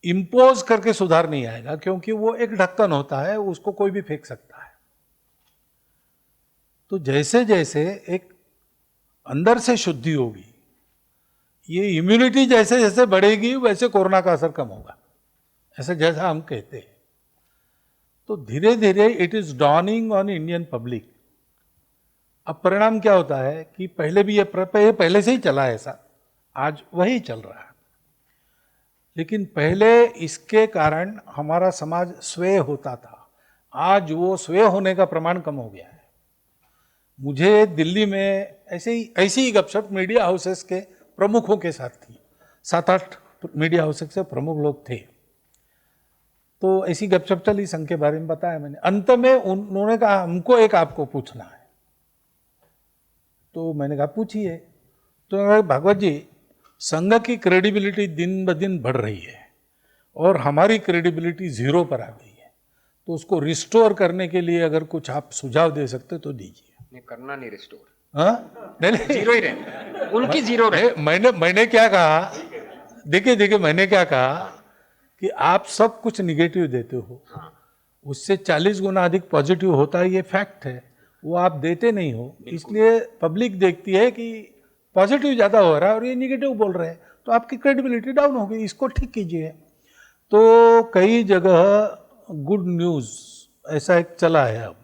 इंपोज करके सुधार नहीं आएगा, क्योंकि वो एक ढक्कन होता है, उसको कोई भी फेंक सकता है. तो जैसे जैसे एक अंदर से शुद्धि होगी, ये इम्यूनिटी जैसे जैसे बढ़ेगी वैसे कोरोना का असर कम होगा, ऐसे जैसा हम कहते हैं. तो धीरे धीरे it is dawning on Indian public. अब परिणाम क्या होता है कि पहले भी ये पहले से ही चला है ऐसा, आज वही चल रहा है. लेकिन पहले इसके कारण हमारा समाज स्वय होता था, आज वो स्वय होने का प्रमाण कम हो गया है. मुझे दिल्ली में ऐसी ही गपशप मीडिया हाउसेस के प्रमुखों के साथ थी. 7-8 मीडिया हाउसेस से प्रमुख लोग थे. तो ऐसी गपशप चली, संघ के बारे में बताया मैंने. अंत में उन्होंने कहा हमको एक आपको पूछना है. तो मैंने कहा पूछिए. तो भागवत जी, संघ की क्रेडिबिलिटी दिन ब दिन बढ़ रही है और हमारी क्रेडिबिलिटी 0 पर आ गई है. तो उसको रिस्टोर करने के लिए अगर कुछ आप सुझाव दे सकते तो दीजिए. नहीं करना, नहीं रिस्टोर. हाँ नहीं जीरो ही रहे, उनकी जीरो रहे। मैंने क्या कहा, देखिए मैंने क्या कहा कि आप सब कुछ निगेटिव देते हो, उससे 40 गुना अधिक पॉजिटिव होता है, ये फैक्ट है, वो आप देते नहीं हो, इसलिए पब्लिक देखती है कि पॉजिटिव ज़्यादा हो रहा है और ये निगेटिव बोल रहे हैं, तो आपकी क्रेडिबिलिटी डाउन हो गई, इसको ठीक कीजिए। तो कई जगह गुड न्यूज़ ऐसा एक चला है अब,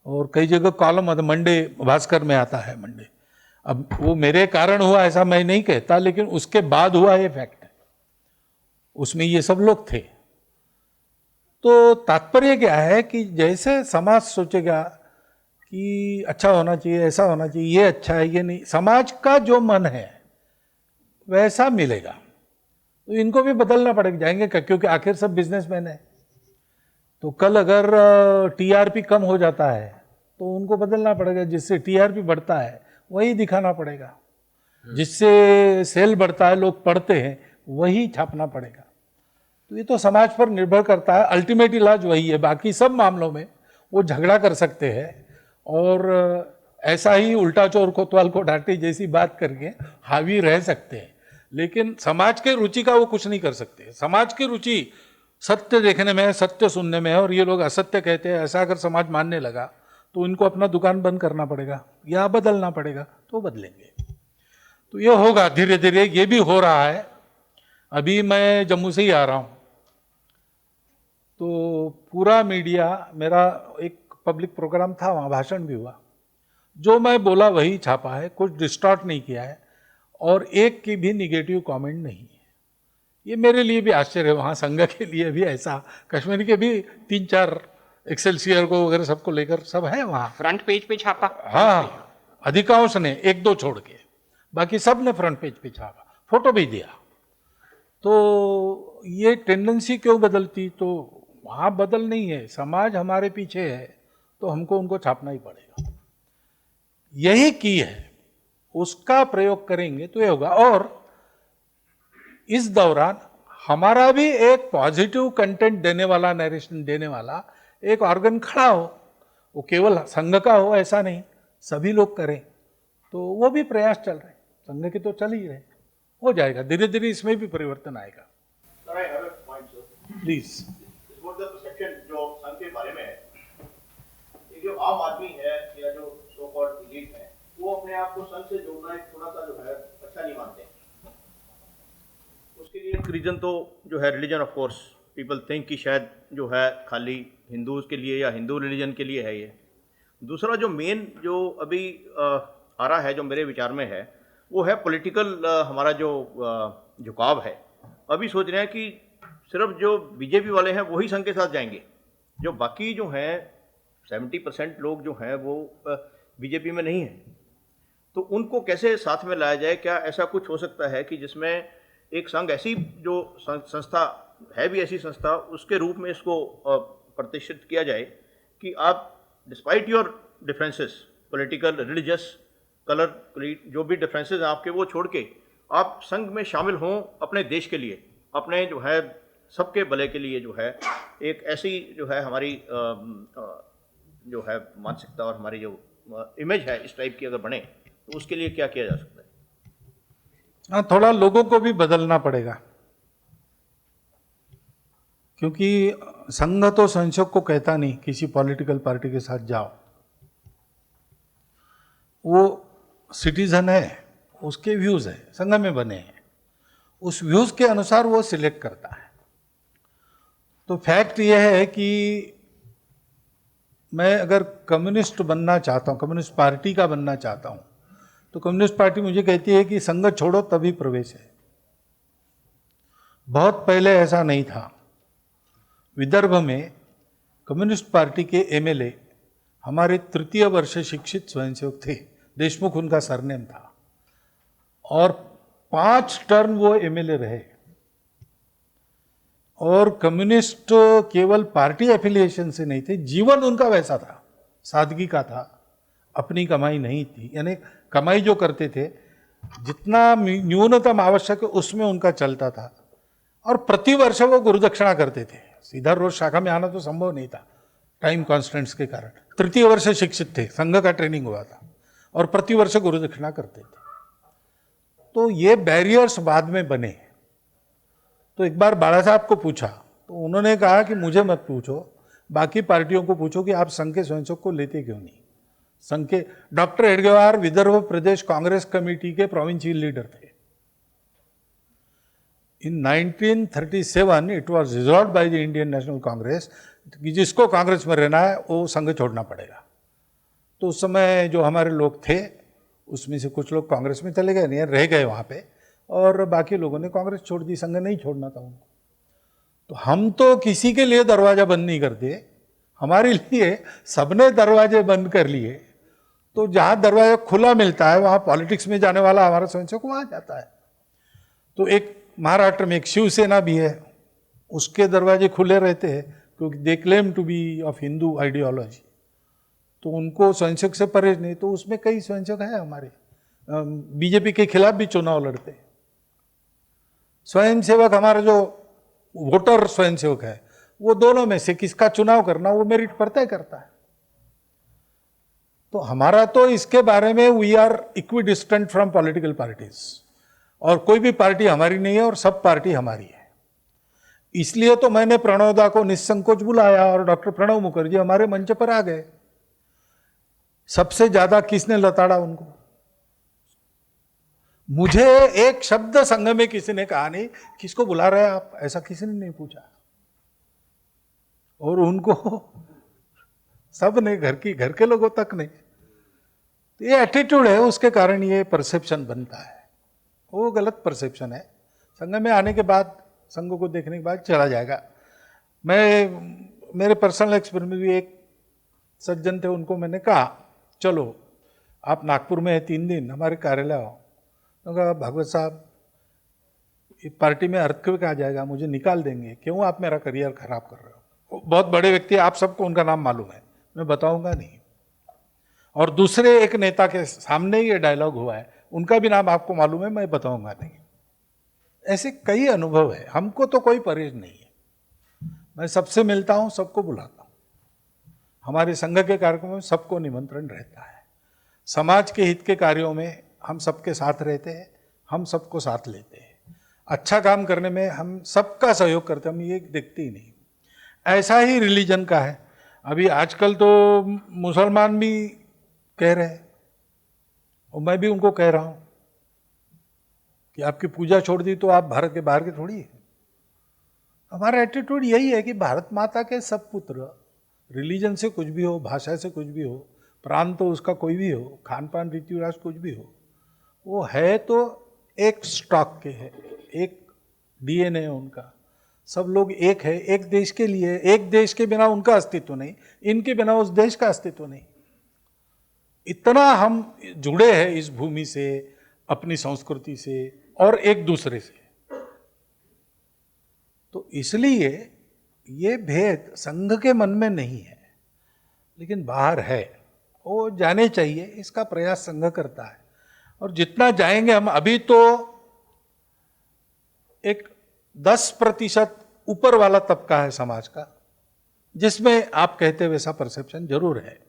और कई जगह कॉलम मंडे भास्कर में आता है मंडे। अब वो मेरे कारण हुआ ऐसा मैं नहीं कहता, लेकिन उसके बाद हुआ ये फैक्ट है, उसमें ये सब लोग थे। तो तात्पर्य क्या है कि जैसे समाज सोचेगा कि अच्छा होना चाहिए, ऐसा होना चाहिए, ये अच्छा है, ये नहीं, समाज का जो मन है वैसा मिलेगा। तो इनको भी बदलना पड़ेगा, जाएंगे क्योंकि आखिर सब बिजनेसमैन है। तो कल अगर टीआरपी कम हो जाता है तो उनको बदलना पड़ेगा, जिससे टीआरपी बढ़ता है वही दिखाना पड़ेगा, जिससे सेल बढ़ता है, लोग पढ़ते हैं, वही छापना पड़ेगा। तो ये तो समाज पर निर्भर करता है, अल्टीमेट इलाज वही है। बाकी सब मामलों में वो झगड़ा कर सकते हैं और ऐसा ही उल्टा चोर कोतवाल को डांटे जैसी बात करके हावी रह सकते हैं, लेकिन समाज के रुचि का वो कुछ नहीं कर सकते। समाज की रुचि सत्य देखने में है, सत्य सुनने में है, और ये लोग असत्य कहते हैं। ऐसा अगर समाज मानने लगा तो इनको अपना दुकान बंद करना पड़ेगा या बदलना पड़ेगा, तो बदलेंगे। तो ये होगा धीरे धीरे, ये भी हो रहा है। अभी मैं जम्मू से ही आ रहा हूँ, तो पूरा मीडिया, मेरा एक पब्लिक प्रोग्राम था, वहाँ भाषण भी हुआ, जो मैं बोला वही छापा है, कुछ डिस्टॉर्ट नहीं किया है, और एक की भी निगेटिव कमेंट नहीं है। ये मेरे लिए भी आश्चर्य है, वहाँ संघ के लिए भी ऐसा, कश्मीर के भी 3-4 एक्सेलसियर को वगैरह सबको लेकर सब है वहाँ। फ्रंट पेज पे छापा? हाँ, अधिकांश ने, 1-2 छोड़ के, बाकी सब ने फ्रंट पेज पे छापा, फोटो भी दिया। तो ये टेंडेंसी क्यों बदलती? तो वहाँ बदल नहीं है, समाज हमारे पीछे है, तो हमको उनको छापना ही पड़ेगा। यही की है, उसका प्रयोग करेंगे तो ये होगा। और इस दौरान हमारा भी एक पॉजिटिव कंटेंट देने वाला, नरेशन देने वाला एक ऑर्गन खड़ा हो, वो केवल संघ का हो ऐसा नहीं, सभी लोग करें। तो वो भी प्रयास चल रहे हैं, संघ के तो चल ही रहे, हो जाएगा धीरे धीरे, इसमें भी परिवर्तन आएगा। प्लीज जो संघ के बारे में है, ये जो आम आदमी है या जो सो कॉल्ड एलीट है, वो अपने आप को संघ से जोड़ना एक थोड़ा सा जो है अच्छा नहीं मानते। उसके लिए एक रीजन तो जो है religion, of course people think कि शायद जो है खाली हिंदूज के लिए या हिंदू रिलीजन के लिए है ये। दूसरा जो मेन जो अभी आ रहा है, जो मेरे विचार में है, वो है पॉलिटिकल हमारा जो झुकाव है। अभी सोच रहे हैं कि सिर्फ जो बीजेपी वाले हैं वही संघ के साथ जाएंगे, जो बाकी जो हैं 70% लोग जो हैं वो बीजेपी में नहीं हैं, तो उनको कैसे साथ में लाया जाए? क्या ऐसा कुछ हो सकता है कि जिसमें एक संघ, ऐसी जो संस्था है भी ऐसी संस्था, उसके रूप में इसको प्रतिष्ठित किया जाए कि आप despite your differences, political, religious, colour, जो भी डिफरेंसेस हैं आपके, वो छोड़ के आप संघ में शामिल हों अपने देश के लिए, अपने जो है सबके भले के लिए। जो है एक ऐसी जो है हमारी जो है मानसिकता और हमारी जो इमेज है इस टाइप की अगर बने, तो उसके लिए क्या किया जा सकता है? हाँ, थोड़ा लोगों को भी बदलना पड़ेगा, क्योंकि संघ तो संसद को कहता नहीं किसी पॉलिटिकल पार्टी के साथ जाओ, वो सिटीजन है, उसके व्यूज है, संघ में बने हैं, उस व्यूज के अनुसार वो सिलेक्ट करता है। तो फैक्ट ये है कि मैं अगर कम्युनिस्ट बनना चाहता हूँ, कम्युनिस्ट पार्टी का बनना चाहता हूँ, तो कम्युनिस्ट पार्टी मुझे कहती है कि संघ छोड़ो तभी प्रवेश है। बहुत पहले ऐसा नहीं था। विदर्भ में कम्युनिस्ट पार्टी के एमएलए हमारे 3य वर्ष शिक्षित स्वयंसेवक थे, देशमुख उनका सरनेम था, और 5 टर्म वो एमएलए रहे। और कम्युनिस्ट केवल पार्टी एफिलिएशन से नहीं थे, जीवन उनका वैसा था, सादगी का था, अपनी कमाई नहीं थी, यानी कमाई जो करते थे जितना न्यूनतम आवश्यक है उसमें उनका चलता था। और प्रतिवर्ष वो गुरुदक्षिणा करते थे, सीधा रोज शाखा में आना तो संभव नहीं था टाइम कॉन्स्टेंट्स के कारण। 3य वर्ष शिक्षित थे, संघ का ट्रेनिंग हुआ था, और प्रतिवर्ष गुरु दक्षिणा करते थे। तो ये बैरियर्स बाद में बने। तो एक बार बाला साहब को पूछा तो उन्होंने कहा कि मुझे मत पूछो, बाकी पार्टियों को पूछो कि आप संघ के स्वयंसेवक को लेते क्यों नहीं। संघ के डॉक्टर हेडगेवार विदर्भ प्रदेश कांग्रेस कमेटी के प्रोविंशियल लीडर थे। इन 1937 it was resolved by the Indian national Congress कि जिसको कांग्रेस में रहना है वो संघ छोड़ना पड़ेगा। तो उस समय जो हमारे लोग थे उसमें से कुछ लोग कांग्रेस में चले गए, नहीं रह गए वहाँ पे, और बाकी लोगों ने कांग्रेस छोड़ दी, संघ नहीं छोड़ना था उनको। तो हम तो किसी के लिए दरवाजा बंद नहीं करते, हमारे लिए सबने दरवाजे बंद कर लिए। तो जहाँ दरवाजा खुला मिलता है वहाँ पॉलिटिक्स में जाने वाला हमारा स्वयंसेवक वहाँ जाता है। तो एक महाराष्ट्र में एक शिवसेना भी है, उसके दरवाजे खुले रहते हैं क्योंकि they claim to be of Hindu ideology, तो उनको स्वयंसेवक से परहेज नहीं। तो उसमें कई स्वयंसेवक हैं हमारे, बीजेपी के खिलाफ भी चुनाव लड़ते हैं। स्वयंसेवक हमारा जो वोटर स्वयंसेवक है वो दोनों में से किसका चुनाव करना वो मेरिट पर तय करता है। तो हमारा तो इसके बारे में we are equidistant from political parties, और कोई भी पार्टी हमारी नहीं है और सब पार्टी हमारी है। इसलिए तो मैंने प्रणव दा को निसंकोच बुलाया और डॉक्टर प्रणव मुखर्जी हमारे मंच पर आ गए। सबसे ज्यादा किसने लताड़ा उनको? मुझे एक शब्द संघ में किसी ने कहा नहीं किसको बुला रहे हैं आप, ऐसा किसी ने नहीं पूछा। और उनको सब ने, घर के लोगों तक नहीं। तो ये एटीट्यूड है, उसके कारण ये परसेप्शन बनता है, वो गलत परसेप्शन है। संघ में आने के बाद, संघ को देखने के बाद चला जाएगा। मेरे पर्सनल एक्सपीरियंस में भी एक सज्जन थे, उनको मैंने कहा चलो आप नागपुर में है 3 दिन, हमारे कार्यालय आओ। तो कहा भागवत साहब पार्टी में अर्थक्वेक आ जाएगा, मुझे निकाल देंगे, क्यों आप मेरा करियर खराब कर रहे हो। बहुत बड़े व्यक्ति, आप सबको उनका नाम मालूम है, मैं बताऊंगा नहीं। और दूसरे एक नेता के सामने ये डायलॉग हुआ है, उनका भी नाम आपको मालूम है, मैं बताऊंगा नहीं। ऐसे कई अनुभव है, हमको तो कोई परहेज नहीं है। मैं सबसे मिलता हूं, सबको बुलाता हूं। हमारे संघ के कार्यक्रमों में सबको निमंत्रण रहता है। समाज के हित के कार्यों में हम सबके साथ रहते हैं, हम सबको साथ लेते हैं। अच्छा काम करने में हम सबका सहयोग करते हैं, हम ये देखते ही नहीं। ऐसा ही रिलीजन का है। अभी आजकल तो मुसलमान भी कह रहे हैं, और मैं भी उनको कह रहा हूं कि आपकी पूजा छोड़ दी तो आप भारत के बाहर के थोड़ी है। हमारा एटीट्यूड यही है कि भारत माता के सब पुत्र, रिलीजन से कुछ भी हो, भाषा से कुछ भी हो, प्रांत तो उसका कोई भी हो, खान पान रीति रिवाज कुछ भी हो, वो है तो एक स्टॉक के है, एक डीएनए है उनका। सब लोग एक है, एक देश के लिए। एक देश के बिना उनका अस्तित्व नहीं, इनके बिना उस देश का अस्तित्व नहीं। इतना हम जुड़े हैं इस भूमि से, अपनी संस्कृति से और एक दूसरे से। तो इसलिए ये भेद संघ के मन में नहीं है, लेकिन बाहर है, वो जाने चाहिए। इसका प्रयास संघ करता है, और जितना जाएंगे हम, अभी तो एक 10% ऊपर वाला तबका है समाज का, जिसमें आप कहते वैसा परसेप्शन जरूर है।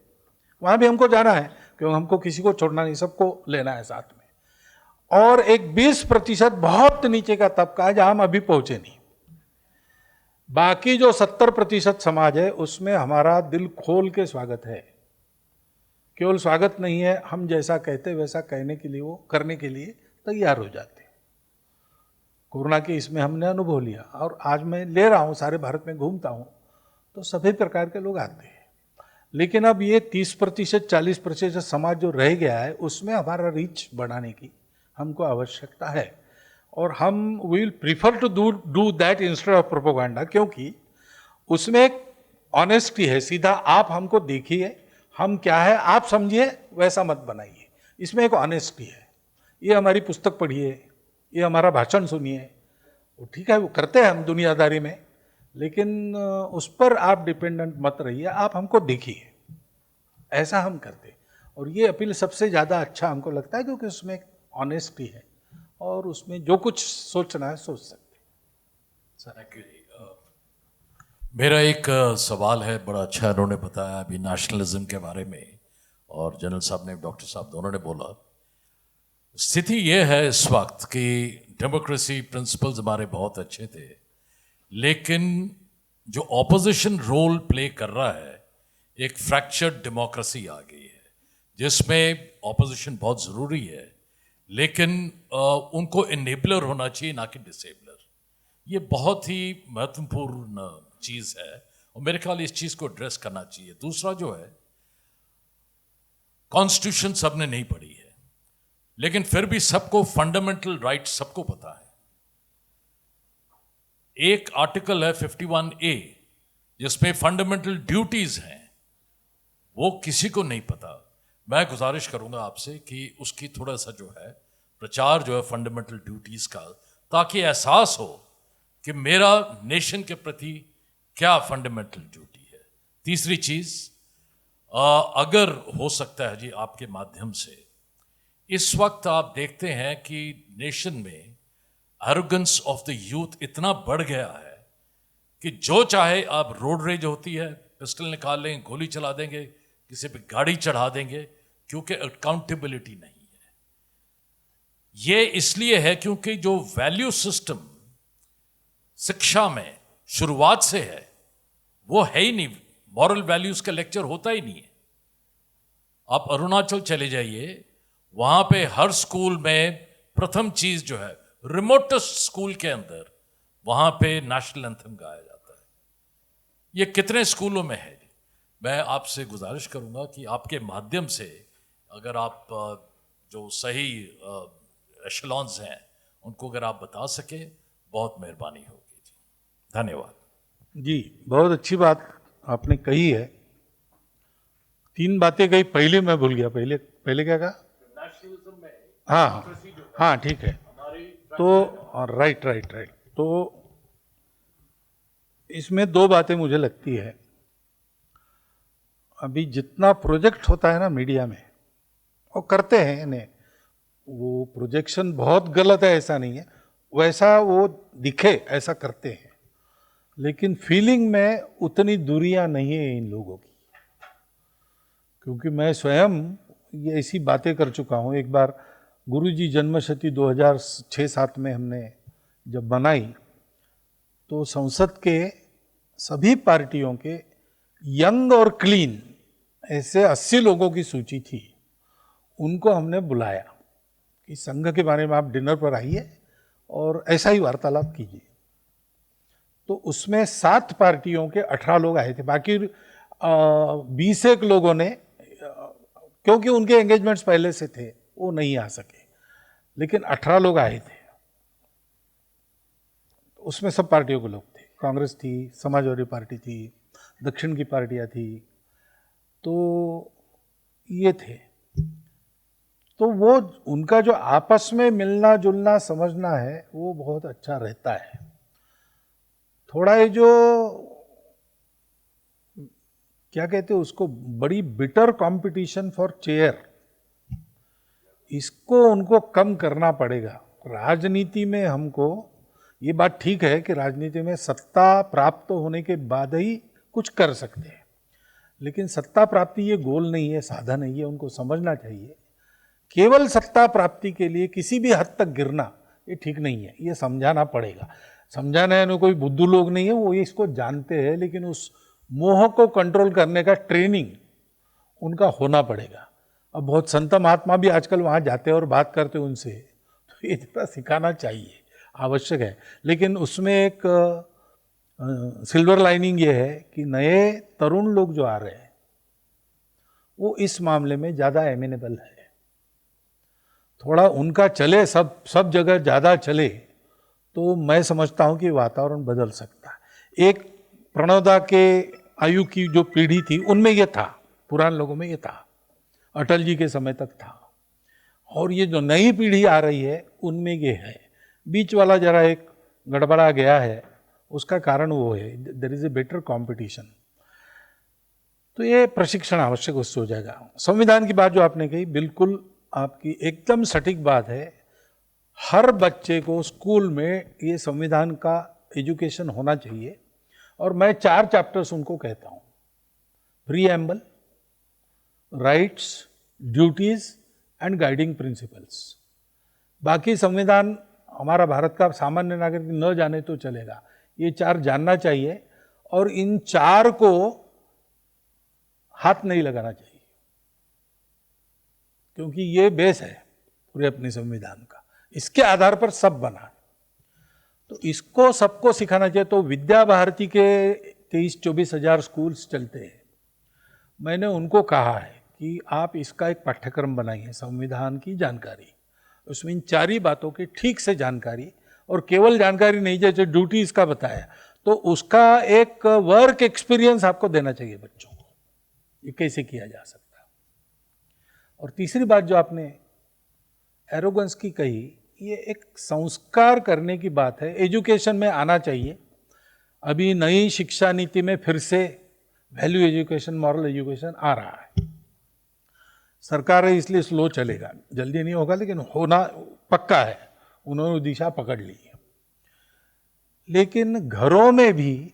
वहां भी हमको जाना है, क्योंकि हमको किसी को छोड़ना नहीं, सबको लेना है साथ में। और एक 20% बहुत नीचे का तबका है जहां हम अभी पहुंचे नहीं। बाकी जो 70% समाज है उसमें हमारा दिल खोल के स्वागत है। केवल स्वागत नहीं है, हम जैसा कहते वैसा कहने के लिए, वो करने के लिए तैयार हो जाते हैं। कोरोना के इसमें हमने अनुभव लिया, और आज मैं ले रहा हूँ, सारे भारत में घूमता हूँ तो सभी प्रकार के लोग आते हैं। लेकिन अब ये 30% 40% समाज जो रह गया है, उसमें हमारा रीच बढ़ाने की हमको आवश्यकता है। और हम will prefer to do that instead of propaganda, क्योंकि उसमें एक ऑनेस्टी है। सीधा आप हमको देखिए, हम क्या है आप समझिए, वैसा मत बनाइए। इसमें एक ऑनेस्टी है। ये हमारी पुस्तक पढ़िए, ये हमारा भाषण सुनिए, वो ठीक है, वो करते हैं हम दुनियादारी में, लेकिन उस पर आप डिपेंडेंट मत रहिए, आप हमको देखिए, ऐसा हम करते। और ये अपील सबसे ज़्यादा अच्छा हमको लगता है, क्योंकि उसमें एक ऑनेस्टी है, और उसमें जो कुछ सोचना है सोच सकते। थैंक यू जी। मेरा एक सवाल है, बड़ा अच्छा उन्होंने बताया अभी नेशनलिज्म के बारे में, और जनरल साहब ने, डॉक्टर साहब दोनों ने बोला, स्थिति ये है इस वक्त कि डेमोक्रेसी प्रिंसिपल्स हमारे बहुत अच्छे थे, लेकिन जो ऑपोजिशन रोल प्ले कर रहा है, एक फ्रैक्चर्ड डेमोक्रेसी आ गई है जिसमें ऑपोजिशन बहुत ज़रूरी है, लेकिन उनको इनेबलर होना चाहिए, ना कि डिसेबलर। ये बहुत ही महत्वपूर्ण चीज़ है और मेरे ख्याल इस चीज़ को एड्रेस करना चाहिए। दूसरा जो है, कॉन्स्टिट्यूशन सबने नहीं पढ़ी है, लेकिन फिर भी सबको फंडामेंटल राइट सबको पता है। एक आर्टिकल है 51A जिसमें फंडामेंटल ड्यूटीज हैं, वो किसी को नहीं पता। मैं गुजारिश करूंगा आपसे कि उसकी थोड़ा सा जो है प्रचार जो है फंडामेंटल ड्यूटीज का, ताकि एहसास हो कि मेरा नेशन के प्रति क्या फंडामेंटल ड्यूटी है। तीसरी चीज, अगर हो सकता है जी आपके माध्यम से, इस वक्त आप देखते हैं कि नेशन में एरोगेंस ऑफ द यूथ इतना बढ़ गया है कि जो चाहे आप, रोड रेज होती है, पिस्टल निकाल लेंगे, गोली चला देंगे, किसी पे गाड़ी चढ़ा देंगे, क्योंकि अकाउंटेबिलिटी नहीं है। ये इसलिए है क्योंकि जो वैल्यू सिस्टम शिक्षा में शुरुआत से है वो है ही नहीं। मॉरल वैल्यूज का लेक्चर होता ही नहीं है। आप अरुणाचल चले जाइए, वहां पे हर स्कूल में प्रथम चीज जो है, रिमोटेस्ट स्कूल के अंदर, वहां पे नेशनल एंथम गाया जाता है। ये कितने स्कूलों में है? मैं आपसे गुजारिश करूंगा कि आपके माध्यम से अगर आप जो सही एशेलॉन्स हैं उनको अगर आप बता सके, बहुत मेहरबानी होगी जी। धन्यवाद जी। बहुत अच्छी बात आपने कही है। 3 बातें कही, पहले मैं भूल गया। पहले क्या कहा? हाँ हाँ, ठीक है। तो राइट। तो इसमें 2 बातें मुझे लगती है। अभी जितना प्रोजेक्ट होता है ना मीडिया में, वो करते हैं इन्हें, वो प्रोजेक्शन बहुत गलत है ऐसा नहीं है, वैसा वो दिखे ऐसा करते हैं, लेकिन फीलिंग में उतनी दूरियां नहीं है इन लोगों की। क्योंकि मैं स्वयं ये ऐसी बातें कर चुका हूँ। एक बार गुरुजी जन्मशती 2006-07 में हमने जब बनाई, तो संसद के सभी पार्टियों के यंग और क्लीन ऐसे 80 लोगों की सूची थी। उनको हमने बुलाया कि संघ के बारे में आप डिनर पर आइए और ऐसा ही वार्तालाप कीजिए। तो उसमें 7 पार्टियों के 18 लोग आए थे। बाकी 20 लोगों ने, क्योंकि उनके एंगेजमेंट्स पहले से थे, वो नहीं आ सके, लेकिन 18 लोग आए थे। उसमें सब पार्टियों के लोग थे। कांग्रेस थी, समाजवादी पार्टी थी, दक्षिण की पार्टियां थी, तो ये थे। तो वो उनका जो आपस में मिलना जुलना समझना है वो बहुत अच्छा रहता है। थोड़ा ये जो क्या कहते हैं उसको, बड़ी बिटर कंपटीशन फॉर चेयर, इसको उनको कम करना पड़ेगा। राजनीति में हमको ये बात ठीक है कि राजनीति में सत्ता प्राप्त होने के बाद ही कुछ कर सकते हैं, लेकिन सत्ता प्राप्ति ये गोल नहीं है, साधन नहीं है। उनको समझना चाहिए केवल सत्ता प्राप्ति के लिए किसी भी हद तक गिरना ये ठीक नहीं है। ये समझाना पड़ेगा। समझाना है, कोई बुद्धू लोग नहीं है, वो ये इसको जानते हैं, लेकिन उस मोह को कंट्रोल करने का ट्रेनिंग उनका होना पड़ेगा। अब बहुत संत महात्मा भी आजकल वहाँ जाते हैं और बात करते हैं उनसे, तो ये थोड़ा सिखाना चाहिए, आवश्यक है। लेकिन उसमें एक सिल्वर लाइनिंग ये है कि नए तरुण लोग जो आ रहे हैं वो इस मामले में ज़्यादा एमिनेबल है। थोड़ा उनका चले, सब जगह ज़्यादा चले, तो मैं समझता हूँ कि वातावरण बदल सकता है। एक प्रणवदा के आयु की जो पीढ़ी थी उनमें ये था, पुराने लोगों में ये था, अटल जी के समय तक था। और ये जो नई पीढ़ी आ रही है उनमें ये है। बीच वाला जरा एक गड़बड़ा गया है, उसका कारण वो है, there is a better competition. तो ये प्रशिक्षण आवश्यक उससे हो जाएगा। संविधान की बात जो आपने कही, बिल्कुल आपकी एकदम सटीक बात है। हर बच्चे को स्कूल में ये संविधान का एजुकेशन होना चाहिए। और मैं 4 चैप्टर्स उनको कहता हूँ, preamble, rights, duties and guiding principles. बाकी संविधान हमारा भारत का सामान्य नागरिक न जाने तो चलेगा, ये 4 जानना चाहिए और इन 4 को हाथ नहीं लगाना चाहिए, क्योंकि ये बेस है पूरे अपने संविधान का, इसके आधार पर सब बना है। तो इसको सबको सिखाना चाहिए। तो विद्या भारती के 23-24 हज़ार स्कूल्स चलते हैं। मैंने उनको कहा है कि आप इसका एक पाठ्यक्रम बनाइए, संविधान की जानकारी, उसमें इन 4 ही बातों की ठीक से जानकारी, और केवल जानकारी नहीं, जैसे ड्यूटी इसका बताया, तो उसका एक वर्क एक्सपीरियंस आपको देना चाहिए बच्चों को, ये कैसे किया जा सकता है। और तीसरी बात जो आपने एरोगेंस की कही, ये एक संस्कार करने की बात है, एजुकेशन में आना चाहिए। अभी नई शिक्षा नीति में फिर से वैल्यू एजुकेशन, मॉरल एजुकेशन आ रहा है। सरकार है इसलिए स्लो चलेगा, जल्दी नहीं होगा, लेकिन होना पक्का है, उन्होंने दिशा पकड़ ली है। लेकिन घरों में भी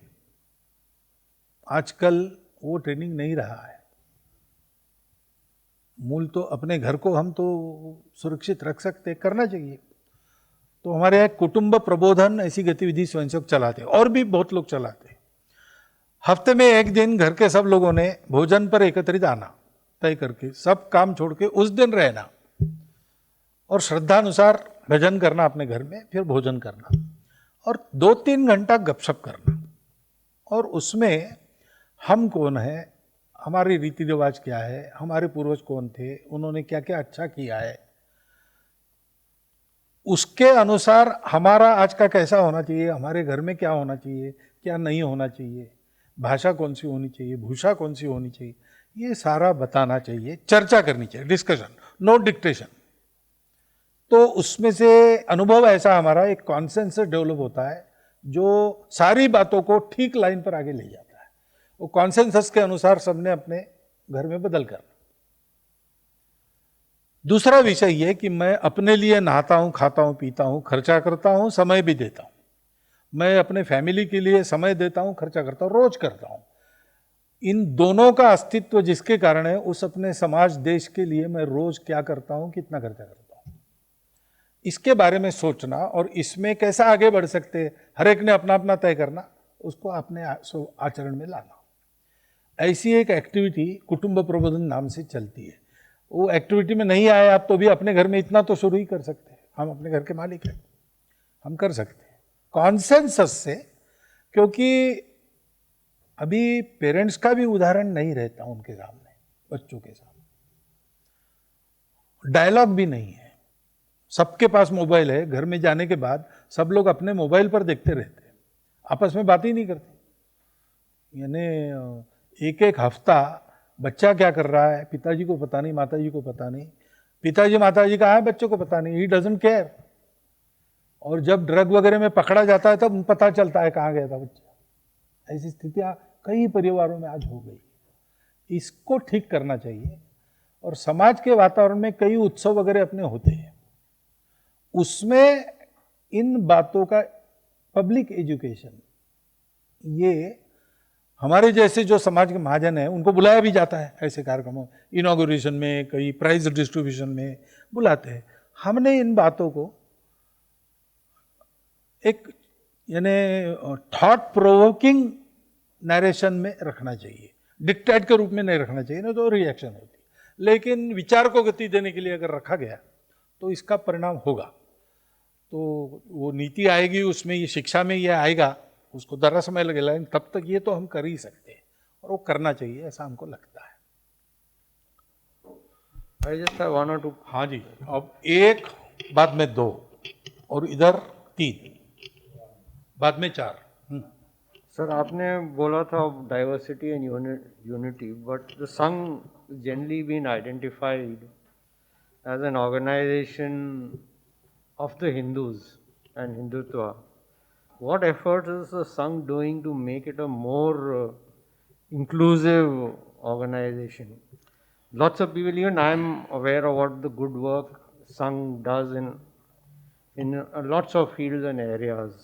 आजकल वो ट्रेनिंग नहीं रहा है। मूल तो अपने घर को हम तो सुरक्षित रख सकते, करना चाहिए। तो हमारे यहाँ कुटुंब प्रबोधन ऐसी गतिविधि स्वयंसेवक चलाते हैं, और भी बहुत लोग चलाते हैं। हफ्ते में एक दिन घर के सब लोगों ने भोजन पर एकत्रित आना, तय करके सब काम छोड़ के उस दिन रहना और श्रद्धानुसार भजन करना अपने घर में, फिर भोजन करना और 2-3 घंटा गपशप करना। और उसमें हम कौन है, हमारे रीति रिवाज क्या है, हमारे पूर्वज कौन थे, उन्होंने क्या क्या अच्छा किया है, उसके अनुसार हमारा आज का कैसा होना चाहिए, हमारे घर में क्या होना चाहिए, क्या नहीं होना चाहिए, भाषा कौन सी होनी चाहिए, भूषा कौन सी होनी चाहिए, ये सारा बताना चाहिए, चर्चा करनी चाहिए, डिस्कशन, नो डिक्टेशन। तो उसमें से अनुभव ऐसा हमारा एक कॉन्सेंसस डेवलप होता है जो सारी बातों को ठीक लाइन पर आगे ले जाता है। वो कॉन्सेंसस के अनुसार सबने अपने घर में बदल करना। दूसरा विषय ये कि मैं अपने लिए नहाता हूँ, खाता हूँ, पीता हूँ, खर्चा करता हूँ, समय भी देता हूँ। मैं अपने फैमिली के लिए समय देता हूँ, खर्चा करता हूँ, रोज करता हूँ। इन दोनों का अस्तित्व जिसके कारण है, उस अपने समाज देश के लिए मैं रोज क्या करता हूँ, कितना खर्चा करता हूँ, इसके बारे में सोचना और इसमें कैसा आगे बढ़ सकते हैं, हर एक ने अपना अपना तय करना, उसको अपने आचरण में लाना। ऐसी एक एक्टिविटी कुटुंब प्रबोधन नाम से चलती है। वो एक्टिविटी में नहीं आए आप तो भी अपने घर में इतना तो शुरू ही कर सकते हैं। हम अपने घर के मालिक हैं, हम कर सकते हैं कॉन्सेंसस से, क्योंकि अभी पेरेंट्स का भी उदाहरण नहीं रहता उनके सामने, बच्चों के सामने डायलॉग भी नहीं है। सबके पास मोबाइल है, घर में जाने के बाद सब लोग अपने मोबाइल पर देखते रहते हैं, आपस में बात ही नहीं करते। यानी एक हफ्ता बच्चा क्या कर रहा है, पिताजी को पता नहीं, माताजी को पता नहीं, पिताजी माताजी कहाँ है बच्चों को पता नहीं, ही डजंट केयर। और जब ड्रग वगैरह में पकड़ा जाता है तब पता चलता है कहाँ गया था बच्चा। ऐसी स्थितियाँ कई परिवारों में आज हो गई। इसको ठीक करना चाहिए। और समाज के वातावरण में कई उत्सव वगैरह अपने होते हैं, उसमें इन बातों का पब्लिक एजुकेशन, ये हमारे जैसे जो समाज के महाजन हैं उनको बुलाया भी जाता है ऐसे कार्यक्रमों, इनॉग्रेशन में, कई प्राइज डिस्ट्रीब्यूशन में बुलाते हैं। हमने इन बातों को एक यानी थॉट प्रोवोकिंग नरेशन में रखना चाहिए, डिक्टेट के रूप में नहीं रखना चाहिए, ना तो रिएक्शन होती है। लेकिन विचार को गति देने के लिए अगर रखा गया तो इसका परिणाम होगा। तो वो नीति आएगी, उसमें ये शिक्षा में ये आएगा, उसको ज़रा समय लगेगा, लेकिन तब तक ये तो हम कर ही सकते हैं और वो करना चाहिए, ऐसा हमको लगता है। I just have 1 or 2. हाँ जी, अब एक, बाद में 2 और इधर 3, बाद में 4। सर, आपने बोला था diversity and unity, but the Sangh generally been identified as an organisation of the Hindus and Hindutva. What efforts is the Sangh doing to make it a more inclusive organization? Lots of people, even I am aware of what the good work Sangh does in lots of fields and areas.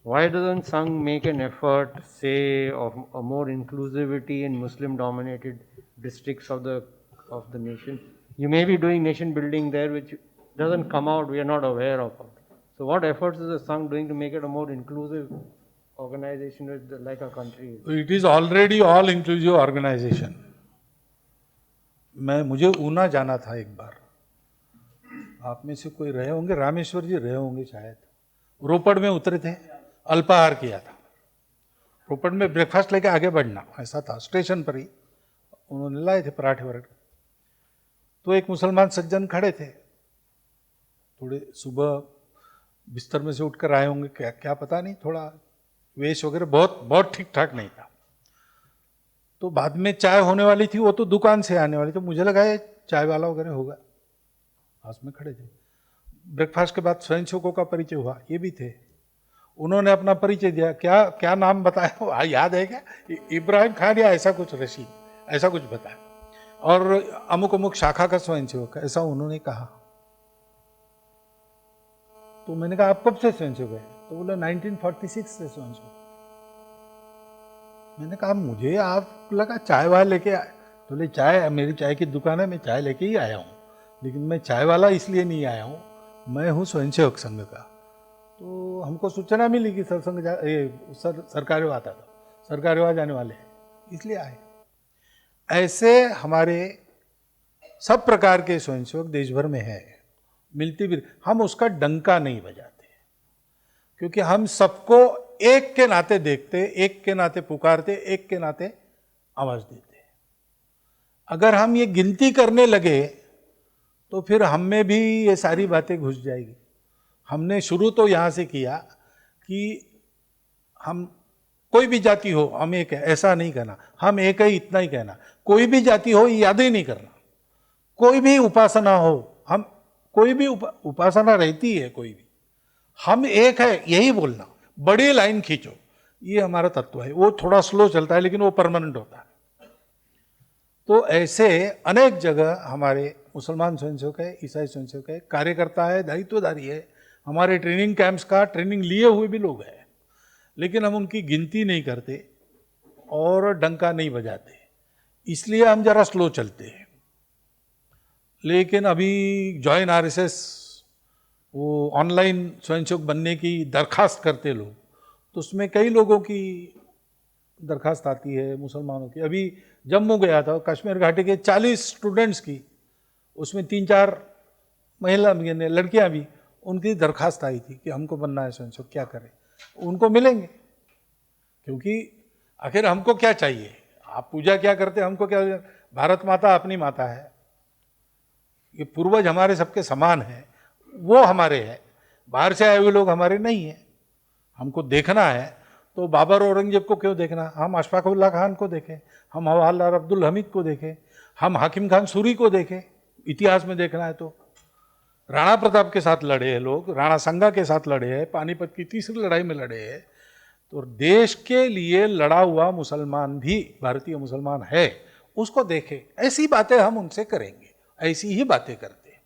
Why doesn't Sangh make an effort, say, of a more inclusivity in Muslim-dominated districts of the nation. You may be doing nation building there, which doesn't come out. We are not aware of. So, what efforts is the Sangh doing to make it a more inclusive organization like our country is? It is already all inclusive organization. मुझे ऊना जाना था एक बार, आप में से कोई रहे होंगे, रामेश्वर जी रहे होंगे शायद, रोपड़ में उतरे थे, अल्पाहार किया था, रोपड़ में ब्रेकफास्ट लेके आगे बढ़ना ऐसा था, स्टेशन पर ही उन्होंने लाए थे पराठे वराठे। तो एक मुसलमान सज्जन खड़े थे, थोड़े सुबह बिस्तर में से उठकर आए होंगे, क्या क्या पता नहीं, थोड़ा वेश वगैरह बहुत ठीक ठाक नहीं था। तो बाद में चाय होने वाली थी, वो तो दुकान से आने वाली, तो मुझे लगा ये चाय वाला वगैरह होगा, पास में खड़े थे। ब्रेकफास्ट के बाद स्वयंसेवकों का परिचय हुआ, ये भी थे, उन्होंने अपना परिचय दिया, क्या नाम बताया याद है क्या, इब्राहिम खान या ऐसा कुछ, रशीद ऐसा कुछ बताया, और अमुक अमुक शाखा का स्वयंसेवक ऐसा उन्होंने कहा। तो मैंने कहा आप कब से स्वयंसेवक है? तो बोले 1946 से स्वयंसेवक। मैंने कहा मुझे आप लगा चाय वाला लेके आए, तो बोले चाय, मेरी चाय की दुकान है, मैं चाय लेके ही आया हूँ, लेकिन मैं चाय वाला इसलिए नहीं आया हूँ, मैं हूँ स्वयंसेवक संघ का। तो हमको सूचना मिली कि सरसंघ सरकारेवा आता था, सरकारेवा जाने वाले हैं, इसलिए आए। ऐसे हमारे सब प्रकार के स्वयंसेवक देश भर में है, मिलती भी, हम उसका डंका नहीं बजाते, क्योंकि हम सबको एक के नाते देखते, एक के नाते पुकारते, एक के नाते आवाज देते। अगर हम ये गिनती करने लगे तो फिर हम में भी ये सारी बातें घुस जाएगी। हमने शुरू तो यहाँ से किया कि हम कोई भी जाति हो हम एक है, ऐसा नहीं कहना, हम एक है इतना ही कहना, कोई भी जाति हो याद ही नहीं करना, कोई भी उपासना हो, हम कोई भी उपासना रहती है, कोई भी, हम एक है यही बोलना, बड़ी लाइन खींचो, ये हमारा तत्व है। वो थोड़ा स्लो चलता है लेकिन वो परमानेंट होता है। तो ऐसे अनेक जगह हमारे मुसलमान स्वयंसेवक है, ईसाई स्वयंसेवक है, कार्यकर्ता है, दायित्वधारी है, हमारे ट्रेनिंग कैंप्स का ट्रेनिंग लिए हुए भी लोग हैं, लेकिन हम उनकी गिनती नहीं करते और डंका नहीं बजाते, इसलिए हम जरा स्लो चलते हैं। लेकिन अभी जॉइन आरएसएस, वो ऑनलाइन स्वयंसेवक बनने की दरखास्त करते लोग, तो उसमें कई लोगों की दरखास्त आती है, मुसलमानों की। अभी जम्मू गया था, कश्मीर घाटी के 40 स्टूडेंट्स की, उसमें 3-4 महिला लड़कियां भी, उनकी दरखास्त आई थी कि हमको बनना है स्वयंसेवक, क्या करें? उनको मिलेंगे, क्योंकि आखिर हमको क्या चाहिए? आप पूजा क्या करते, हमको क्या? भारत माता अपनी माता है, ये पूर्वज हमारे सबके समान है, वो हमारे हैं, बाहर से आए हुए लोग हमारे नहीं हैं। हमको देखना है तो बाबर औरंगजेब को क्यों देखना? हम अशफाक उल्लाह खान को देखें, हम हवालदार अब्दुल हमीद को देखें, हम हाकिम खान सूरी को देखें। इतिहास में देखना है तो राणा प्रताप के साथ लड़े हैं लोग, राणा संगा के साथ लड़े हैं, पानीपत की तीसरी लड़ाई में लड़े हैं। तो देश के लिए लड़ा हुआ मुसलमान भी भारतीय मुसलमान है, उसको देखें। ऐसी बातें हम उनसे करेंगे, ऐसी ही बातें करते हैं।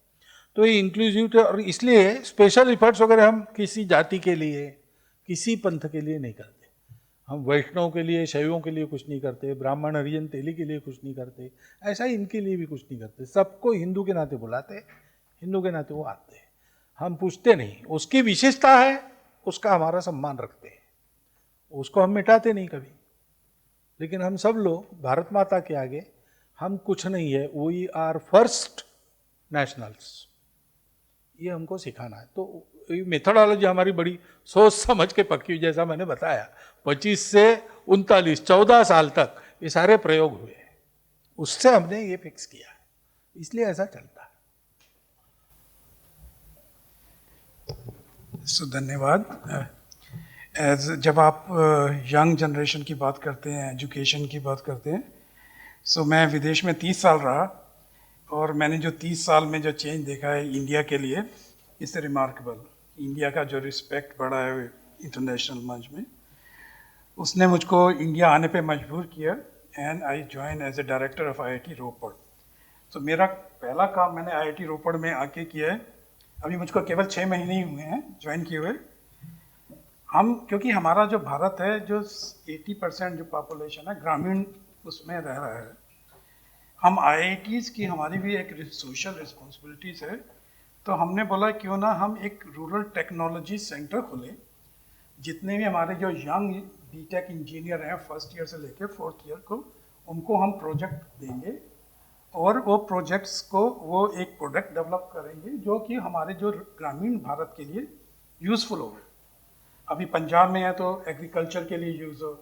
तो ये इंक्लूसिविटी, और इसलिए स्पेशल इफर्ट्स वगैरह हम किसी जाति के लिए, किसी पंथ के लिए नहीं करते। हम वैष्णव के लिए, शैवों के लिए कुछ नहीं करते, ब्राह्मण हरिजन तेली के लिए कुछ नहीं करते, ऐसा इनके लिए भी कुछ नहीं करते। सबको हिंदू के नाते बुलाते, हिंदू के नाते वो आते हैं, हम पूछते नहीं। उसकी विशेषता है, उसका हमारा सम्मान रखते हैं, उसको हम मिटाते नहीं कभी। लेकिन हम सब लोग भारत माता के आगे हम कुछ नहीं है, वी आर फर्स्ट नेशनल्स, ये हमको सिखाना है। तो मेथोडोलॉजी हमारी बड़ी सोच समझ के पक्की, जैसा मैंने बताया 25 से 39 14 साल तक ये सारे प्रयोग हुए, उससे हमने ये फिक्स किया है, इसलिए ऐसा चलता है। धन्यवाद। जब आप यंग जनरेशन की बात करते हैं, एजुकेशन की बात करते हैं, मैं विदेश में 30 साल रहा, और मैंने जो 30 साल में जो चेंज देखा है इंडिया के लिए, इट्स रिमार्केबल। इंडिया का जो रिस्पेक्ट बढ़ा है इंटरनेशनल मंच में, उसने मुझको इंडिया आने पे मजबूर किया, and I join as a director of IIT Ropar. तो मेरा पहला काम मैंने IIT रोपड़ में आके किया है। अभी मुझको केवल 6 महीने ही हुए हैं ज्वाइन किए हुए। हम, क्योंकि हमारा जो भारत है, जो 80% जो पॉपुलेशन है ग्रामीण उसमें रह रहा है, हम IITs की हमारी भी एक सोशल रिस्पॉन्सिबिलिटीज़ है, तो हमने बोला क्यों ना हम एक रूरल टेक्नोलॉजी सेंटर खोलें। जितने भी हमारे जो यंग बीटेक इंजीनियर हैं फर्स्ट ईयर से लेकर फोर्थ ईयर को, उनको हम प्रोजेक्ट देंगे और वो प्रोजेक्ट्स को वो एक प्रोडक्ट डेवलप करेंगे जो कि हमारे जो ग्रामीण भारत के लिए यूज़फुल हो। अभी पंजाब में है तो एग्रीकल्चर के लिए यूज़ हो,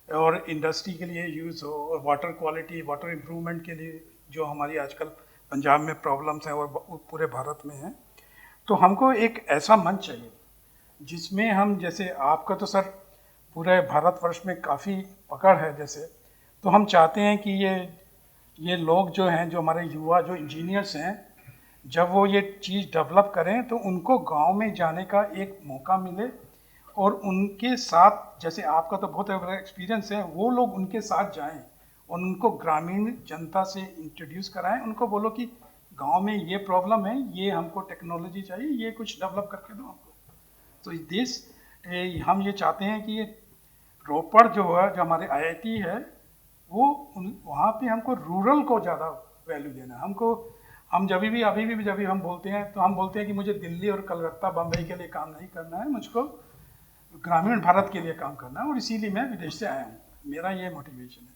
और इंडस्ट्री के लिए यूज़ हो, और वाटर क्वालिटी, वाटर इम्प्रूवमेंट के लिए जो हमारी आजकल पंजाब में प्रॉब्लम्स हैं और पूरे भारत में हैं। तो हमको एक ऐसा मंच चाहिए जिसमें हम, जैसे आपका तो सर पूरे भारतवर्ष में काफ़ी पकड़ है जैसे, तो हम चाहते हैं कि ये लोग जो हैं, जो हमारे युवा जो इंजीनियर्स हैं, जब वो ये चीज़ डेवलप करें तो उनको गांव में जाने का एक मौका मिले, और उनके साथ, जैसे आपका तो बहुत बड़ा एक्सपीरियंस है, वो लोग उनके साथ जाएं और उनको ग्रामीण जनता से इंट्रोड्यूस कराएं, उनको बोलो कि गांव में ये प्रॉब्लम है, ये हमको टेक्नोलॉजी चाहिए, ये कुछ डेवलप करके दो हमको। तो हम ये चाहते हैं कि ये रोपड़ जो है, जो हमारे IIT है, वो वहाँ पे हमको रूरल को ज़्यादा वैल्यू देना है। हम जब भी अभी भी जब भी हम बोलते हैं तो हम बोलते हैं कि मुझे दिल्ली और कलकत्ता बम्बई के लिए काम नहीं करना है, मुझको ग्रामीण भारत के लिए काम करना है, और इसीलिए मैं विदेश से आया हूँ, मेरा ये मोटिवेशन है।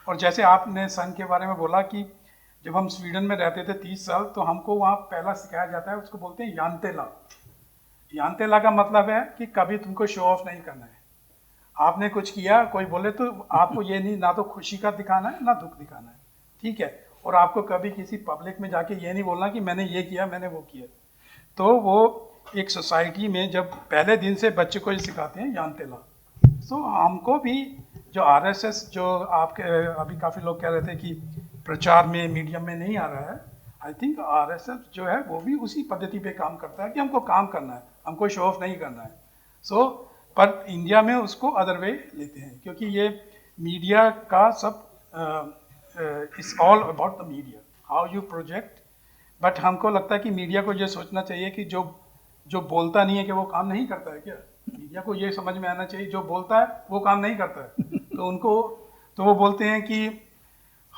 और जैसे आपने संघ के बारे में बोला कि जब हम स्वीडन में रहते थे 30 साल, तो हमको वहाँ पहला सिखाया जाता है, उसको बोलते हैं यांतेला। यांतेला का मतलब है कि कभी तुमको शो ऑफ नहीं करना है। आपने कुछ किया, कोई बोले तो आपको ये नहीं, ना तो खुशी का दिखाना है ना दुख दिखाना है, ठीक है। और आपको कभी किसी पब्लिक में जाके ये नहीं बोलना कि मैंने ये किया, मैंने वो किया। तो वो एक सोसाइटी में जब पहले दिन से बच्चे को ये सिखाते हैं यांतेला। तो हमको भी जो RSS, जो आपके अभी काफ़ी लोग कह रहे थे कि प्रचार में, मीडियम में नहीं आ रहा है, आई थिंक RSS जो है वो भी उसी पद्धति पे काम करता है कि हमको काम करना है, हमको शो ऑफ नहीं करना है। पर इंडिया में उसको अदर वे लेते हैं, क्योंकि ये मीडिया का सब it's all about the media, how you project. But हमको लगता है कि मीडिया को ये सोचना चाहिए कि जो बोलता नहीं है कि वो काम नहीं करता है क्या। मीडिया को ये समझ में आना चाहिए जो बोलता है वो काम नहीं करता है। तो वो बोलते हैं कि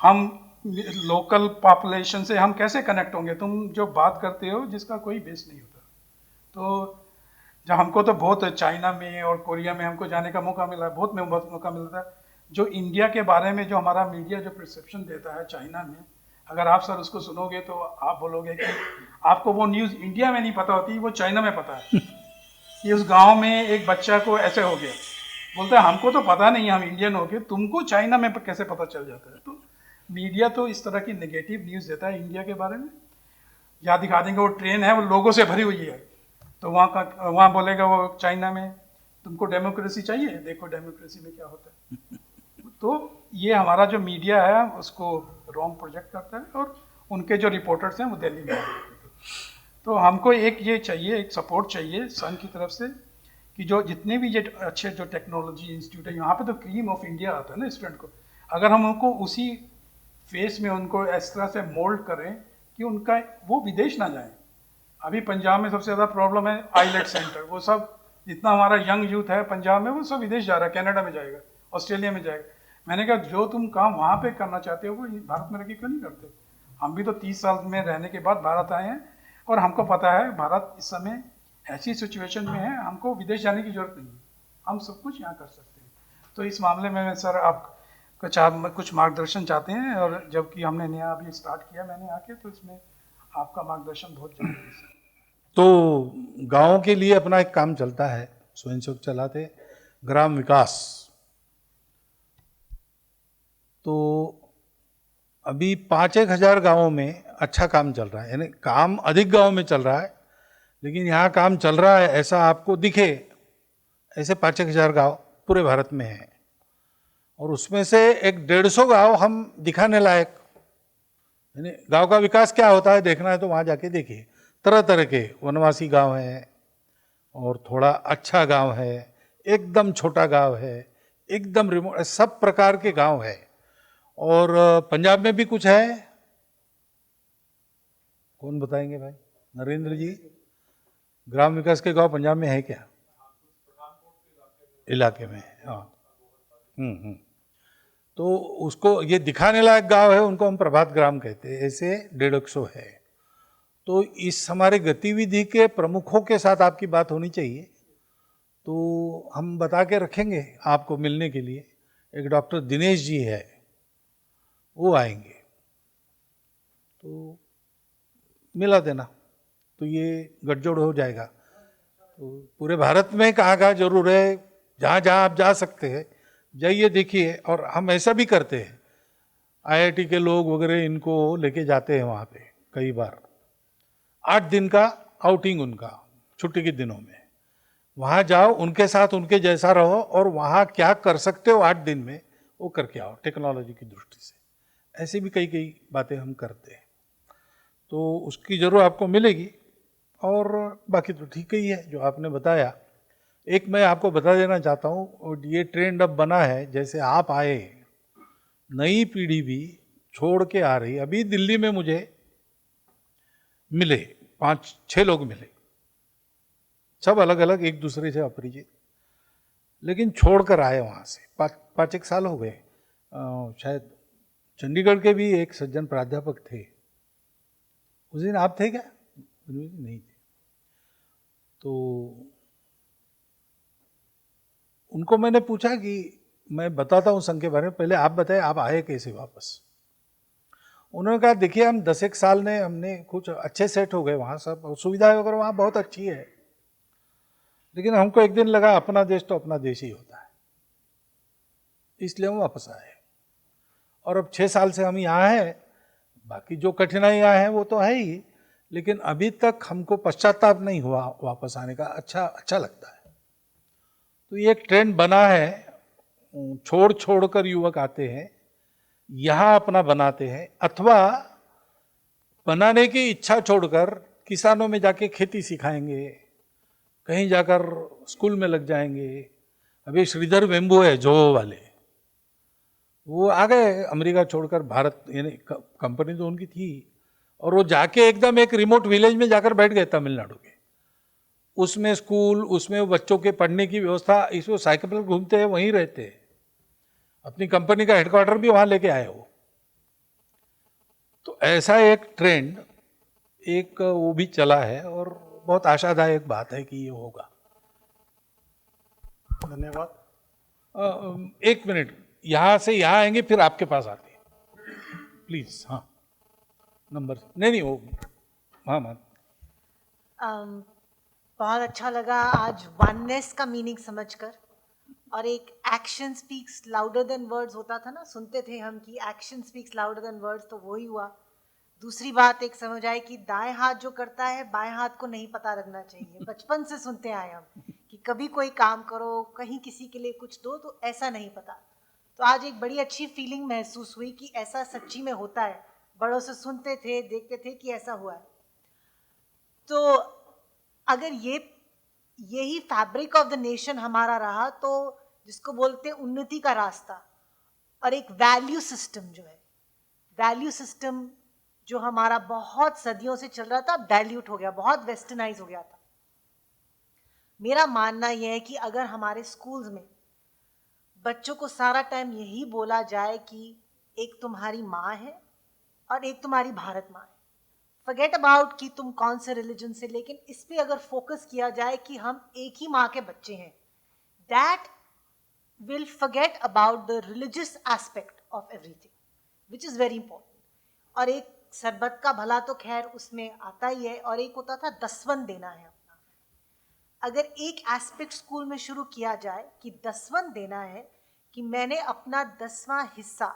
हम लोकल पॉपुलेशन से हम कैसे कनेक्ट होंगे, तुम जो बात करते हो जिसका कोई बेस नहीं होता। तो जब हमको तो बहुत चाइना में और कोरिया में हमको जाने का मौका मिला है, बहुत मौका मिलता है। जो इंडिया के बारे में जो हमारा मीडिया जो परसेप्शन देता है चाइना में, अगर आप सर उसको सुनोगे तो आप बोलोगे कि आपको वो न्यूज़ इंडिया में नहीं पता होती, वो चाइना में पता है कि उस गांव में एक बच्चा को ऐसे हो गया। बोलता है हमको तो पता नहीं, हम इंडियन हो गए, तुमको चाइना में कैसे पता चल जाता है। तो मीडिया तो इस तरह की नेगेटिव न्यूज़ देता है इंडिया के बारे में। या दिखा देंगे वो ट्रेन है, वो लोगों से भरी हुई है, तो वहाँ बोलेगा वो चाइना में तुमको डेमोक्रेसी चाहिए, देखो डेमोक्रेसी में क्या होता है। तो ये हमारा जो मीडिया है उसको रॉन्ग प्रोजेक्ट करता है, और उनके जो रिपोर्टर्स हैं वो दिल्ली में। तो हमको एक ये चाहिए, एक सपोर्ट चाहिए संघ की तरफ से कि जो जितने भी ये अच्छे जो टेक्नोलॉजी इंस्टीट्यूट है, यहाँ पे तो क्रीम ऑफ इंडिया आता है ना स्टूडेंट को, अगर हम उनको उसी फेस में उनको इस तरह से मोल्ड करें कि उनका वो विदेश ना जाए। अभी पंजाब में सबसे ज़्यादा प्रॉब्लम है आईलेट सेंटर, वो सब जितना हमारा यंग यूथ है पंजाब में वो सब विदेश जा रहा है, कनाडा में जाएगा, ऑस्ट्रेलिया में जाएगा। मैंने कहा जो तुम काम वहाँ पे करना चाहते हो वो भारत में रह के क्यों नहीं करते। हम भी तो 30 साल में रहने के बाद भारत आए हैं, और हमको पता है भारत इस समय ऐसी सिचुएशन में है, हमको विदेश जाने की जरूरत नहीं है, हम सब कुछ यहाँ कर सकते हैं। तो इस मामले में सर आप कुछ मार्गदर्शन चाहते हैं, और जबकि हमने नया अभी स्टार्ट किया मैंने आके, तो इसमें आपका मार्गदर्शन बहुत जरूरी है सर। तो गाँव के लिए अपना एक काम चलता है, स्वयं सेवक चलाते ग्राम विकास। तो अभी 5-1 हज़ार गाँवों में अच्छा काम चल रहा है, यानी काम अधिक गाँव में चल रहा है, लेकिन यहाँ काम चल रहा है ऐसा आपको दिखे, ऐसे 5-1 हज़ार गाँव पूरे भारत में हैं। और उसमें से 150 गाँव हम दिखाने लायक, यानी गांव का विकास क्या होता है देखना है तो वहाँ जाके देखिए। तरह तरह के वनवासी गांव हैं, और थोड़ा अच्छा गांव है, एकदम छोटा गांव है, एकदम रिमोट, सब प्रकार के गांव है। और पंजाब में भी कुछ है, कौन बताएंगे भाई? नरेंद्र जी, ग्राम विकास के गांव पंजाब में है क्या? इलाके में, हाँ। तो उसको ये दिखाने लायक गांव है, उनको हम प्रभात ग्राम कहते हैं, ऐसे 150 है। तो इस हमारे गतिविधि के प्रमुखों के साथ आपकी बात होनी चाहिए, तो हम बता के रखेंगे आपको मिलने के लिए। एक डॉक्टर दिनेश जी है, वो आएंगे, तो मिला देना, तो ये गठजोड़ हो जाएगा। तो पूरे भारत में कहाँ जरूर है, जहाँ जहाँ आप जा सकते हैं जाइए, देखिए। और हम ऐसा भी करते हैं, आईआईटी के लोग वगैरह इनको लेके जाते हैं वहाँ पे कई बार, 8 दिन का आउटिंग उनका छुट्टी के दिनों में। वहाँ जाओ, उनके साथ उनके जैसा रहो, और वहाँ क्या कर सकते हो 8 दिन में वो करके आओ टेक्नोलॉजी की दृष्टि से। ऐसी भी कई बातें हम करते हैं, तो उसकी ज़रूर आपको मिलेगी। और बाकी तो ठीक ही है जो आपने बताया। एक मैं आपको बता देना चाहता हूँ, और ये ट्रेंड अब बना है, जैसे आप आए, नई पीढ़ी भी छोड़ के आ रही। अभी दिल्ली में मुझे मिले 5-6 लोग मिले, सब अलग अलग, एक दूसरे से अपरिचित, लेकिन छोड़ कर आए वहाँ से। 5-1 साल हो गए। शायद चंडीगढ़ के भी एक सज्जन प्राध्यापक थे, उस दिन आप थे क्या? नहीं थे। तो उनको मैंने पूछा कि मैं बताता हूँ संघ के बारे में, पहले आप बताएं आप आए कैसे वापस। उन्होंने कहा देखिए हम 10-1 साल में हमने कुछ अच्छे सेट हो गए वहाँ, सब सुविधाएं वगैरह वहाँ बहुत अच्छी है, लेकिन हमको एक दिन लगा अपना देश तो अपना देश ही होता है, इसलिए हम वापस आए। और अब 6 साल से हम यहाँ हैं। बाकी जो कठिनाइयाँ हैं वो तो है ही, लेकिन अभी तक हमको पश्चाताप नहीं हुआ वापस आने का। अच्छा लगता है। तो ये एक ट्रेंड बना है, छोड़ कर युवक आते हैं, यहाँ अपना बनाते हैं, अथवा बनाने की इच्छा छोड़कर किसानों में जाके खेती सिखाएंगे, कहीं जाकर स्कूल में लग जाएंगे। अभी श्रीधर वेम्बू है जो वाले, वो आ गए अमेरिका छोड़कर भारत, यानी कंपनी तो उनकी थी, और वो जाके एकदम एक रिमोट विलेज में जाकर बैठ गए तमिलनाडु के। उसमें स्कूल, उसमें बच्चों के पढ़ने की व्यवस्था, इसमें साइकिल पर घूमते हैं, वहीं रहते हैं। अपनी कंपनी का हेडक्वार्टर भी वहाँ लेके आए हो। तो ऐसा एक ट्रेंड एक वो भी चला है, और बहुत आशादायक बात है कि ये होगा। धन्यवाद। 1 मिनट, यहाँ से यहाँ आएंगे फिर आपके पास आते हैं, प्लीज। हाँ, नंबर नहीं वो, हाँ मैम। बहुत अच्छा लगा आज वननेस का मीनिंग समझकर, और एक action speaks louder than words होता था ना, सुनते थे हम कि action speaks louder than words, तो वही हुआ। दूसरी बात एक समझ आई कि दाएं हाथ जो करता है बाएं हाथ को नहीं पता लगना चाहिए। बचपन से सुनते आए हम कि कभी कोई काम करो, कहीं किसी के लिए कुछ दो, तो ऐसा नहीं पता। तो आज एक बड़ी अच्छी फीलिंग महसूस हुई कि ऐसा सच्ची में होता है। बड़ों से सुनते थे, देखते थे कि ऐसा हुआ है। तो अगर यही फैब्रिक ऑफ द नेशन हमारा रहा, तो जिसको बोलते हैं उन्नति का रास्ता, और एक वैल्यू सिस्टम जो है, वैल्यू सिस्टम जो हमारा बहुत सदियों से चल रहा था, अब डाइल्यूट हो गया, बहुत वेस्टर्नाइज हो गया था। मेरा मानना यह है कि अगर हमारे स्कूल्स में बच्चों को सारा टाइम यही बोला जाए कि एक तुम्हारी माँ है और एक तुम्हारी भारत माँ है, फॉरगेट अबाउट कि तुम कौन से रिलीजन से, लेकिन इस पे अगर फोकस किया जाए कि हम एक ही माँ के बच्चे हैं, that will forget about the religious aspect of everything, which is very important. और एक सरबत का भला तो खैर उसमें आता ही है, और एक होता था दसवन देना है अपना। अगर एक एस्पेक्ट स्कूल में शुरू किया जाए कि दसवन देना है, कि मैंने अपना 10वां हिस्सा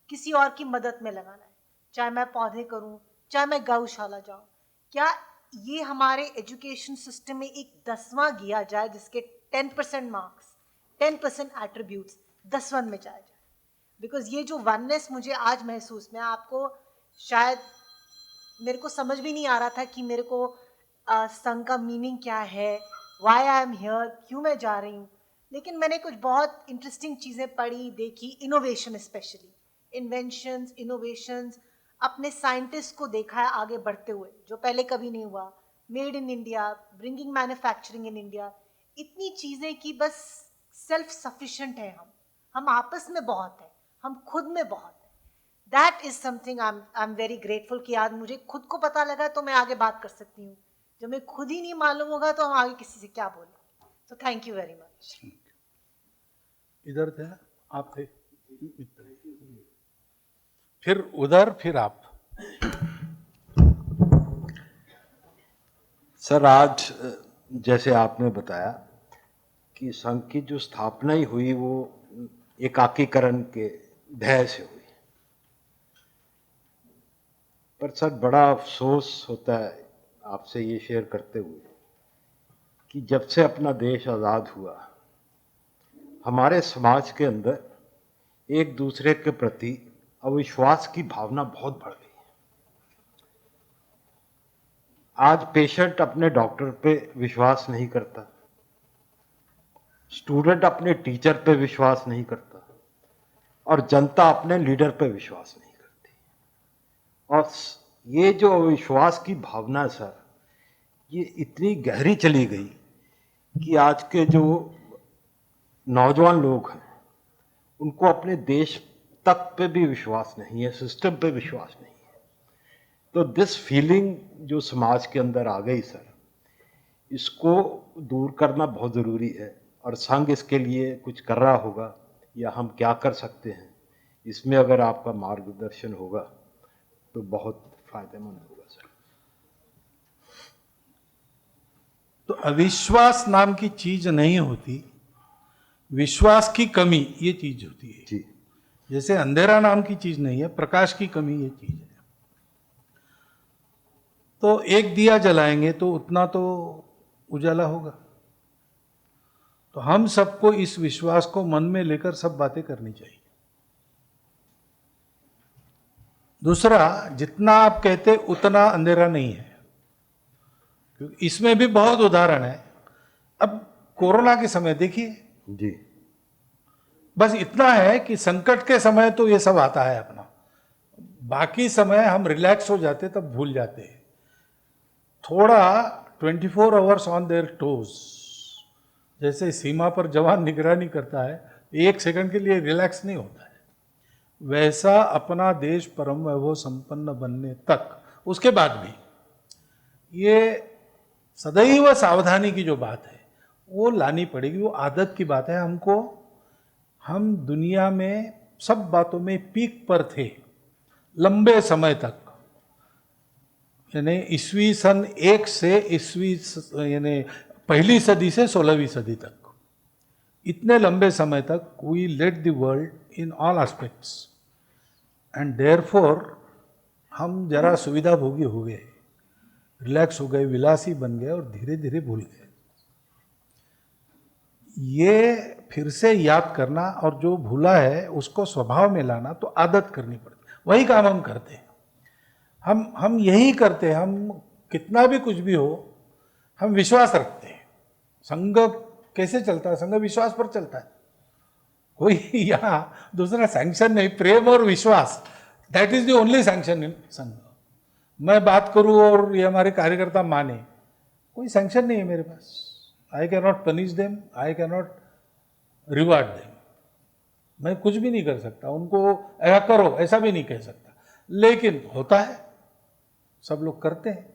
किसी और की मदद में लगाना है, चाहे मैं पौधे करूं, चाहे मैं गौशाला जाऊं, क्या ये हमारे एजुकेशन सिस्टम में एक 10वां किया जाए जिसके 10% मार्क्स, 10% एट्रीब्यूट्स 10वन में जाए जाए। बिकॉज ये जो वननेस मुझे आज महसूस, मैं आपको शायद, मेरे को समझ भी नहीं आ रहा था कि मेरे को संघ का मीनिंग क्या है, वाई आई एम हियर, क्यों मैं जा रही हूँ, लेकिन मैंने कुछ बहुत इंटरेस्टिंग चीज़ें पढ़ी, देखी। इनोवेशन, स्पेशली इन्वेंशंस, इनोवेशंस, अपने साइंटिस्ट को देखा है आगे बढ़ते हुए जो पहले कभी नहीं हुआ। Made in India, bringing manufacturing in India, इतनी चीज़ें कि बस सेल्फ सफिशिएंट है हम आपस में बहुत है, हम खुद में बहुत हैं. That is something I am very grateful कि आज मुझे खुद को पता लगा तो मैं आगे बात कर सकती हूँ. जब मैं खुद ही नहीं मालूम होगा तो हम आगे किसी से क्या बोलें. So thank you very much. इधर थे ना आप, थे फिर उधर, फिर आप. सर, आज जैसे आपने बताया कि संघ की जो स्थापना ही हुई वो एकाकीकरण के ध्येय से हुई, पर सर बड़ा अफसोस होता है आपसे ये शेयर करते हुए कि जब से अपना देश आज़ाद हुआ हमारे समाज के अंदर एक दूसरे के प्रति अविश्वास की भावना बहुत बढ़ गई. आज पेशेंट अपने डॉक्टर पे विश्वास नहीं करता, स्टूडेंट अपने टीचर पे विश्वास नहीं करता और जनता अपने लीडर पे विश्वास नहीं करती. और ये जो अविश्वास की भावना सर, ये इतनी गहरी चली गई कि आज के जो नौजवान लोग हैं उनको अपने देश तक पे भी विश्वास नहीं है, सिस्टम पे विश्वास नहीं है. तो दिस फीलिंग जो समाज के अंदर आ गई सर, इसको दूर करना बहुत ज़रूरी है और संघ इसके लिए कुछ कर रहा होगा या हम क्या कर सकते हैं, इसमें अगर आपका मार्गदर्शन होगा तो बहुत फायदेमंद होगा सर. तो अविश्वास नाम की चीज नहीं होती, विश्वास की कमी ये चीज होती है. जी. जैसे अंधेरा नाम की चीज नहीं है, प्रकाश की कमी ये चीज है. तो एक दिया जलाएंगे तो उतना तो उजाला होगा. तो हम सबको इस विश्वास को मन में लेकर सब बातें करनी चाहिए. दूसरा, जितना आप कहते उतना अंधेरा नहीं है, क्योंकि इसमें भी बहुत उदाहरण है. अब कोरोना के समय देखिए जी. बस इतना है कि संकट के समय तो ये सब आता है अपना, बाकी समय हम रिलैक्स हो जाते तब भूल जाते हैं. थोड़ा 24 आवर्स ऑन देयर टोज, जैसे सीमा पर जवान निगरानी करता है, एक सेकंड के लिए रिलैक्स नहीं होता है, वैसा अपना देश परम वैभव संपन्न बनने तक, उसके बाद भी ये सदैव सावधानी की जो बात है वो लानी पड़ेगी. वो आदत की बात है हमको. हम दुनिया में सब बातों में पीक पर थे लंबे समय तक, यानी ईस्वी सन 1 से यानी पहली सदी से 16वीं सदी तक, इतने लंबे समय तक we led the world in all aspects and therefore हम जरा सुविधा भोगी हो गए, रिलैक्स हो गए, विलासी बन गए और धीरे धीरे भूल गए. ये फिर से याद करना और जो भूला है उसको स्वभाव में लाना तो आदत करनी पड़ती. वही काम हम करते हैं, हम यही करते हैं. हम कितना भी कुछ भी हो हम विश्वास रखते हैं. संघ कैसे चलता है? संघ विश्वास पर चलता है. कोई यहाँ दूसरा सैंक्शन नहीं, प्रेम और विश्वास, that is the only sanction in Sangh. मैं बात करूं और ये हमारे कार्यकर्ता माने, कोई सैंक्शन नहीं है मेरे पास. I can not punish them, I can not reward them. मैं कुछ भी नहीं कर सकता, उनको ऐसा करो ऐसा भी नहीं कह सकता. लेकिन होता है, सब लोग करते हैं.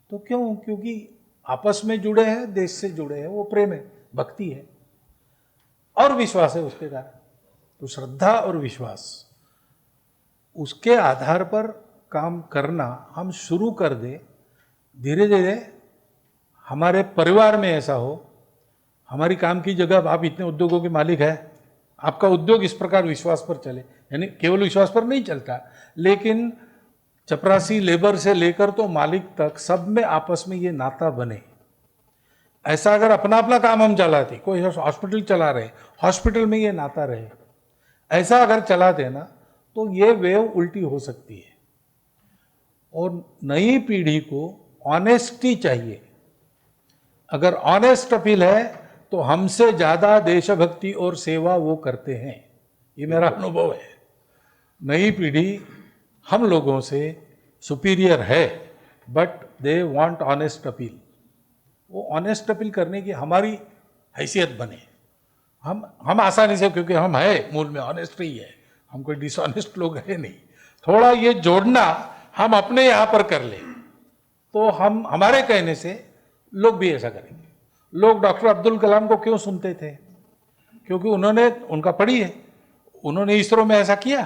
तो क्यों? क्योंकि आपस में जुड़े हैं, देश से जुड़े हैं, वो प्रेम है, भक्ति है और विश्वास है उसके कारण. तो श्रद्धा और विश्वास, उसके आधार पर काम करना हम शुरू कर दे. धीरे धीरे हमारे परिवार में ऐसा हो, हमारी काम की जगह, आप इतने उद्योगों के मालिक हैं, आपका उद्योग इस प्रकार विश्वास पर चले, यानी केवल विश्वास पर नहीं चलता, लेकिन चपरासी लेबर से लेकर तो मालिक तक सब में आपस में ये नाता बने. ऐसा अगर अपना अपना काम हम चलाते, कोई हॉस्पिटल चला रहे, हॉस्पिटल में ये नाता रहे, ऐसा अगर चलाते ना तो ये वेव उल्टी हो सकती है. और नई पीढ़ी को ऑनेस्टी चाहिए. अगर ऑनेस्ट अपील है तो हमसे ज़्यादा देशभक्ति और सेवा वो करते हैं, ये मेरा अनुभव है. नई पीढ़ी हम लोगों से सुपीरियर है, but they want honest appeal. वो ऑनेस्ट अपील करने की हमारी हैसियत बने. हम आसानी से, क्योंकि हम है मूल में ऑनेस्ट ही है, हम कोई डिसऑनेस्ट लोग है नहीं। थोड़ा ये जोड़ना हम अपने यहाँ पर कर ले तो हम हमारे कहने से लोग भी ऐसा करेंगे। लोग डॉक्टर अब्दुल कलाम को क्यों सुनते थे? क्योंकि उन्होंने उनका पढ़ी है, उन्होंने इसरो में ऐसा किया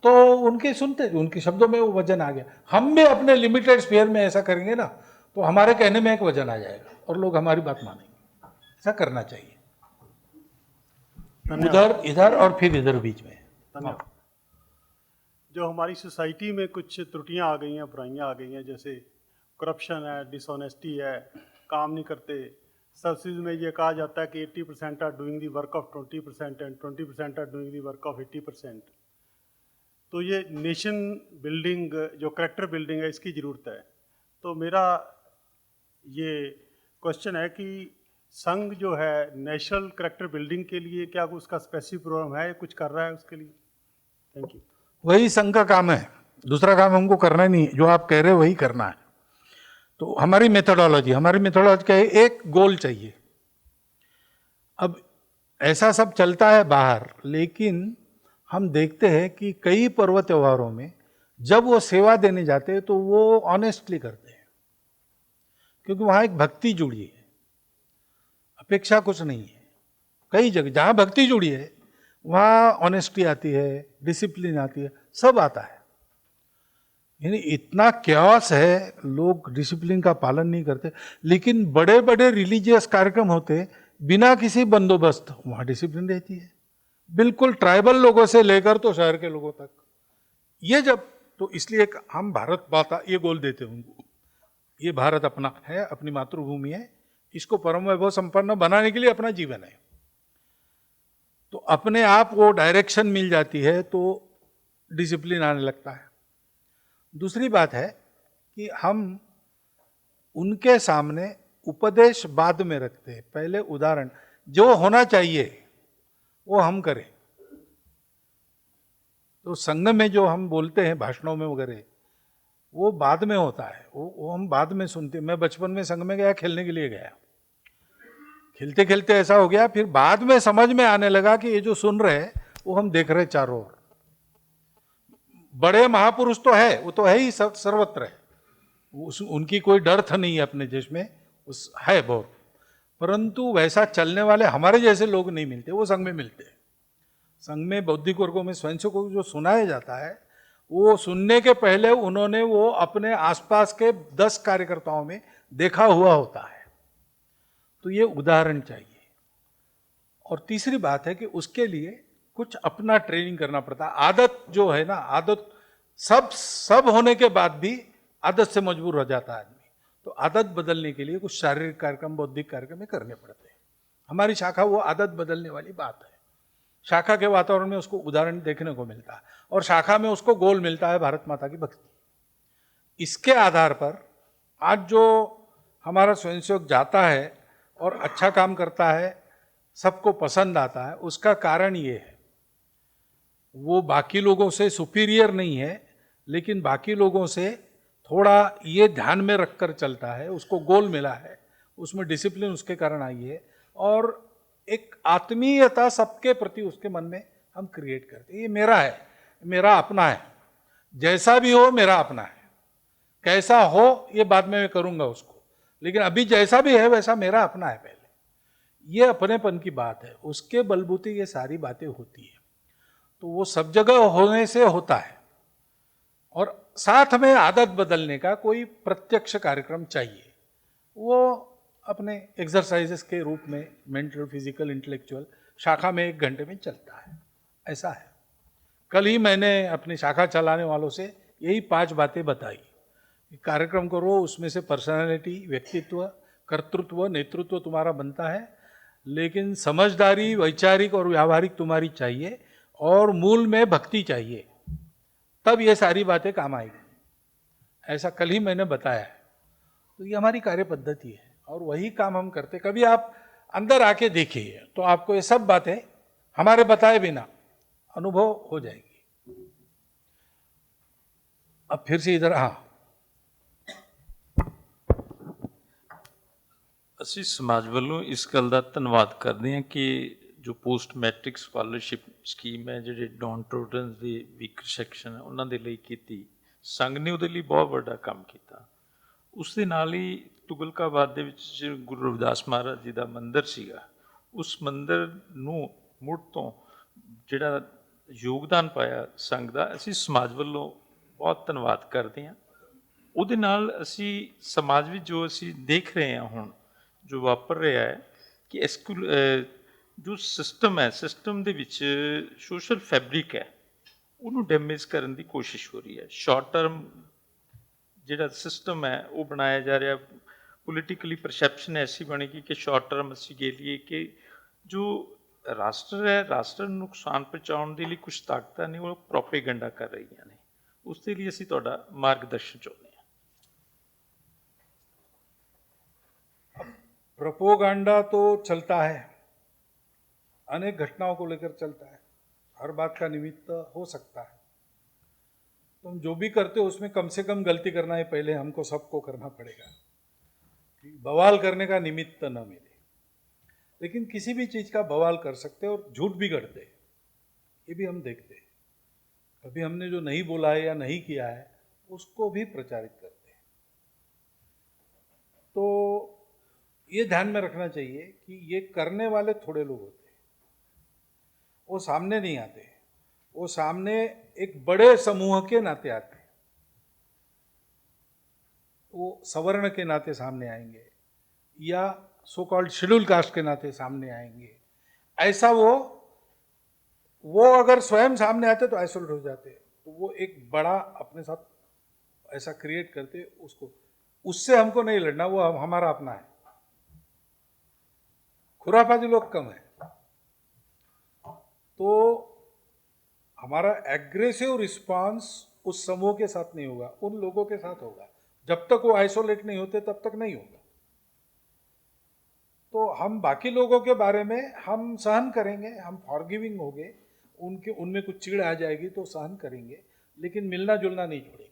तो उनके सुनते, उनके शब्दों में वो वजन आ गया। हम भी अपने लिमिटेड स्फीयर में ऐसा करेंगे ना तो हमारे कहने में एक वजन आ जाएगा और लोग हमारी बात मानेंगे। ऐसा करना चाहिए, उधर इधर और फिर इधर बीच में। धन्यवाद। जो हमारी सोसाइटी में कुछ त्रुटियां आ गई हैं, बुराइयां आ गई हैं, जैसे करप्शन है, डिसऑनेस्टी है, काम नहीं करते। सर्विसेज में ये कहा जाता है कि 80% are doing the work of 20% and 20% are doing the work of 80%। तो ये नेशन बिल्डिंग, जो करेक्टर बिल्डिंग है, इसकी ज़रूरत है। तो मेरा ये क्वेश्चन है कि संघ जो है नेशनल करेक्टर बिल्डिंग के लिए क्या उसका स्पेसिफिक प्रोग्राम है, कुछ कर रहा है उसके लिए? Thank you. वही संघ का काम है, दूसरा काम हमको करना नहीं, जो आप कह रहे हो वही करना है। तो हमारी मेथोडोलॉजी का एक गोल चाहिए। अब ऐसा सब चलता है बाहर, लेकिन हम देखते हैं कि कई पर्व त्योहारों में जब वो सेवा देने जाते हैं तो वो ऑनेस्टली करते हैं, क्योंकि वहाँ एक भक्ति जुड़ी है, अपेक्षा कुछ नहीं है। कई जगह जहाँ भक्ति जुड़ी है वहाँ ऑनेस्टी आती है, डिसिप्लिन आती है, सब आता है। यानी इतना क्यास है, लोग डिसिप्लिन का पालन नहीं करते। लेकिन बड़े बड़े रिलीजियस कार्यक्रम होते बिना किसी बंदोबस्त, वहाँ डिसिप्लिन रहती है, बिल्कुल ट्राइबल लोगों से लेकर तो शहर के लोगों तक। ये जब, तो इसलिए हम भारत माता ये गोल देते हैं उनको, ये भारत अपना है, अपनी मातृभूमि है, इसको परम वैभव संपन्न बनाने के लिए अपना जीवन है। तो अपने आप वो डायरेक्शन मिल जाती है तो डिसिप्लिन आने लगता है। दूसरी बात है कि हम उनके सामने उपदेश बाद में रखते हैं, पहले उदाहरण जो होना चाहिए वो हम करें। तो संघ में जो हम बोलते हैं भाषणों में वगैरह, वो बाद में होता है, वो हम बाद में सुनते हैं। मैं बचपन में संघ में गया, खेलने के लिए गया, खेलते खेलते ऐसा हो गया, फिर बाद में समझ में आने लगा कि ये जो सुन रहे हैं वो हम देख रहे चारों ओर। बड़े महापुरुष तो है, वो तो है ही, सर्वत्र है, उनकी कोई डर्थ नहीं है अपने देश में, उस है बहुत, परंतु वैसा चलने वाले हमारे जैसे लोग नहीं मिलते, वो संघ में मिलते हैं। संघ में बौद्धिक वर्गों में स्वयंसेवकों को जो सुनाया जाता है, वो सुनने के पहले उन्होंने वो अपने आसपास के 10 कार्यकर्ताओं में देखा हुआ होता है। तो ये उदाहरण चाहिए। और तीसरी बात है कि उसके लिए कुछ अपना ट्रेनिंग करना पड़ता है। आदत जो है ना, आदत सब होने के बाद भी आदत से मजबूर हो जाता है आदमी। तो आदत बदलने के लिए कुछ शारीरिक कार्यक्रम, बौद्धिक कार्यक्रम करने पड़ते हैं। हमारी शाखा वो आदत बदलने वाली बात है। शाखा के वातावरण में उसको उदाहरण देखने को मिलता है और शाखा में उसको गोल मिलता है भारत माता की भक्ति। इसके आधार पर आज जो हमारा स्वयंसेवक जाता है और अच्छा काम करता है, सबको पसंद आता है, उसका कारण ये है, वो बाकी लोगों से सुपीरियर नहीं है, लेकिन बाकी लोगों से थोड़ा ये ध्यान में रखकर चलता है, उसको गोल मिला है, उसमें डिसिप्लिन उसके कारण आई है, और एक आत्मीयता सबके प्रति उसके मन में हम क्रिएट करते हैं। ये मेरा है, मेरा अपना है, जैसा भी हो मेरा अपना है, कैसा हो ये बाद में मैं करूँगा उसको, लेकिन अभी जैसा भी है वैसा मेरा अपना है। पहले ये अपनेपन की बात है, उसके बलबूते ये सारी बातें होती है। तो वो सब जगह होने से होता है। और साथ में आदत बदलने का कोई प्रत्यक्ष कार्यक्रम चाहिए, वो अपने एक्सरसाइजेस के रूप में मेंटल, फिजिकल, इंटेलेक्चुअल शाखा में 1 घंटे में चलता है, ऐसा है। कल ही मैंने अपनी शाखा चलाने वालों से यही 5 बातें बताई। कार्यक्रम करो, उसमें से पर्सनालिटी, व्यक्तित्व, कर्तृत्व, नेतृत्व तुम्हारा बनता है, लेकिन समझदारी, वैचारिक और व्यावहारिक तुम्हारी चाहिए, और मूल में भक्ति चाहिए, तब ये सारी बातें काम आएगी। ऐसा कल ही मैंने बताया है। तो ये हमारी कार्य पद्धति है और वही काम हम करते। कभी आप अंदर आके देखिए तो आपको ये सब बातें हमारे बताए बिना अनुभव हो जाएगी। अब फिर से इधर, हाँ, ਅਸੀਂ ਸਮਾਜ ਵੱਲੋਂ ਇਸ ਗੱਲ ਦਾ ਧੰਨਵਾਦ ਕਰਦੇ ਹਾਂ ਕਿ ਜੋ ਪੋਸਟ ਮੈਟ੍ਰਿਕ ਸਕਾਲਰਸ਼ਿਪ ਸਕੀਮ ਹੈ, ਜਿਹੜੇ ਡਾਊਨ ਟੋਟਨ ਦੇ ਵੀਕਰ ਸੈਕਸ਼ਨ ਹੈ ਉਹਨਾਂ ਦੇ ਲਈ ਕੀਤੀ, ਸੰਘ ਨੇ ਉਹਦੇ ਲਈ ਬਹੁਤ ਵੱਡਾ ਕੰਮ ਕੀਤਾ। ਉਸ ਦੇ ਨਾਲ ਹੀ ਤੁਗਲਕਾਬਾਦ ਦੇ ਵਿੱਚ ਗੁਰੂ ਰਵਿਦਾਸ ਮਹਾਰਾਜ ਜੀ ਦਾ ਮੰਦਿਰ ਸੀਗਾ, ਉਸ ਮੰਦਿਰ ਨੂੰ ਮੁੜ ਤੋਂ ਜਿਹੜਾ ਯੋਗਦਾਨ ਪਾਇਆ ਸੰਘ ਦਾ, ਅਸੀਂ ਸਮਾਜ ਵੱਲੋਂ ਬਹੁਤ ਧੰਨਵਾਦ ਕਰਦੇ ਹਾਂ। ਉਹਦੇ ਨਾਲ ਅਸੀਂ ਸਮਾਜ ਵਿੱਚ ਜੋ ਅਸੀਂ ਦੇਖ ਰਹੇ ਹਾਂ ਹੁਣ ਜੋ ਵਾਪਰ ਰਿਹਾ ਹੈ ਕਿ ਜੋ ਸਿਸਟਮ ਹੈ, ਸਿਸਟਮ ਦੇ ਵਿੱਚ ਸੋਸ਼ਲ ਫੈਬਰਿਕ ਹੈ ਉਹਨੂੰ ਡੈਮੇਜ ਕਰਨ ਦੀ ਕੋਸ਼ਿਸ਼ ਹੋ ਰਹੀ ਹੈ। ਸ਼ਾਰਟ ਟਰਮ ਜਿਹੜਾ ਸਿਸਟਮ ਹੈ ਉਹ ਬਣਾਇਆ ਜਾ ਰਿਹਾ, ਪੋਲੀਟੀਕਲੀ ਪਰਸੈਪਸ਼ਨ ਐਸੀ ਬਣੇਗੀ ਕਿ ਸ਼ਾਰਟ ਟਰਮ ਅਸੀਂ ਕਹਿ ਲਈਏ ਕਿ ਜੋ ਰਾਸ਼ਟਰ ਹੈ, ਰਾਸ਼ਟਰ ਨੂੰ ਨੁਕਸਾਨ ਪਹੁੰਚਾਉਣ ਦੇ ਲਈ ਕੁਝ ਤਾਕਤਾਂ ਨੇ ਉਹ ਪ੍ਰੋਪੇਗੈਂਡਾ ਕਰ ਰਹੀਆਂ ਨੇ। ਉਸ ਦੇ ਲਈ ਅਸੀਂ ਤੁਹਾਡਾ ਮਾਰਗਦਰਸ਼ਨ ਚਾਹੁੰਦੇ ਹਾਂ। प्रोपोगंडा तो चलता है, अनेक घटनाओं को लेकर चलता है, हर बात का निमित्त हो सकता है। तो हम जो भी करते हो उसमें कम से कम गलती करना है, पहले हमको सबको करना पड़ेगा, बवाल करने का निमित्त न मिले। लेकिन किसी भी चीज़ का बवाल कर सकते हैं और झूठ भी गढ़ते हैं, ये भी हम देखते हैं। कभी हमने जो नहीं बोला है या नहीं किया है उसको भी प्रचारित करते हैं। तो ये ध्यान में रखना चाहिए कि ये करने वाले थोड़े लोग होते हैं, वो सामने नहीं आते, वो सामने एक बड़े समूह के नाते आते हैं। वो सवर्ण के नाते सामने आएंगे या सो कॉल्ड शेड्यूल कास्ट के नाते सामने आएंगे। ऐसा वो अगर स्वयं सामने आते तो आइसोलेट हो जाते, तो वो एक बड़ा अपने साथ ऐसा क्रिएट करते, उसको उससे हमको नहीं लड़ना, वो हमारा अपना है। खुराफाती लोग कम है, तो हमारा एग्रेसिव रिस्पांस उस समूह के साथ नहीं होगा, उन लोगों के साथ होगा। जब तक वो आइसोलेट नहीं होते तब तक नहीं होगा। तो हम बाकी लोगों के बारे में हम सहन करेंगे, हम फॉरगिविंग होंगे, उनमें कुछ चिढ़ आ जाएगी तो सहन करेंगे, लेकिन मिलना जुलना नहीं छोड़ेंगे।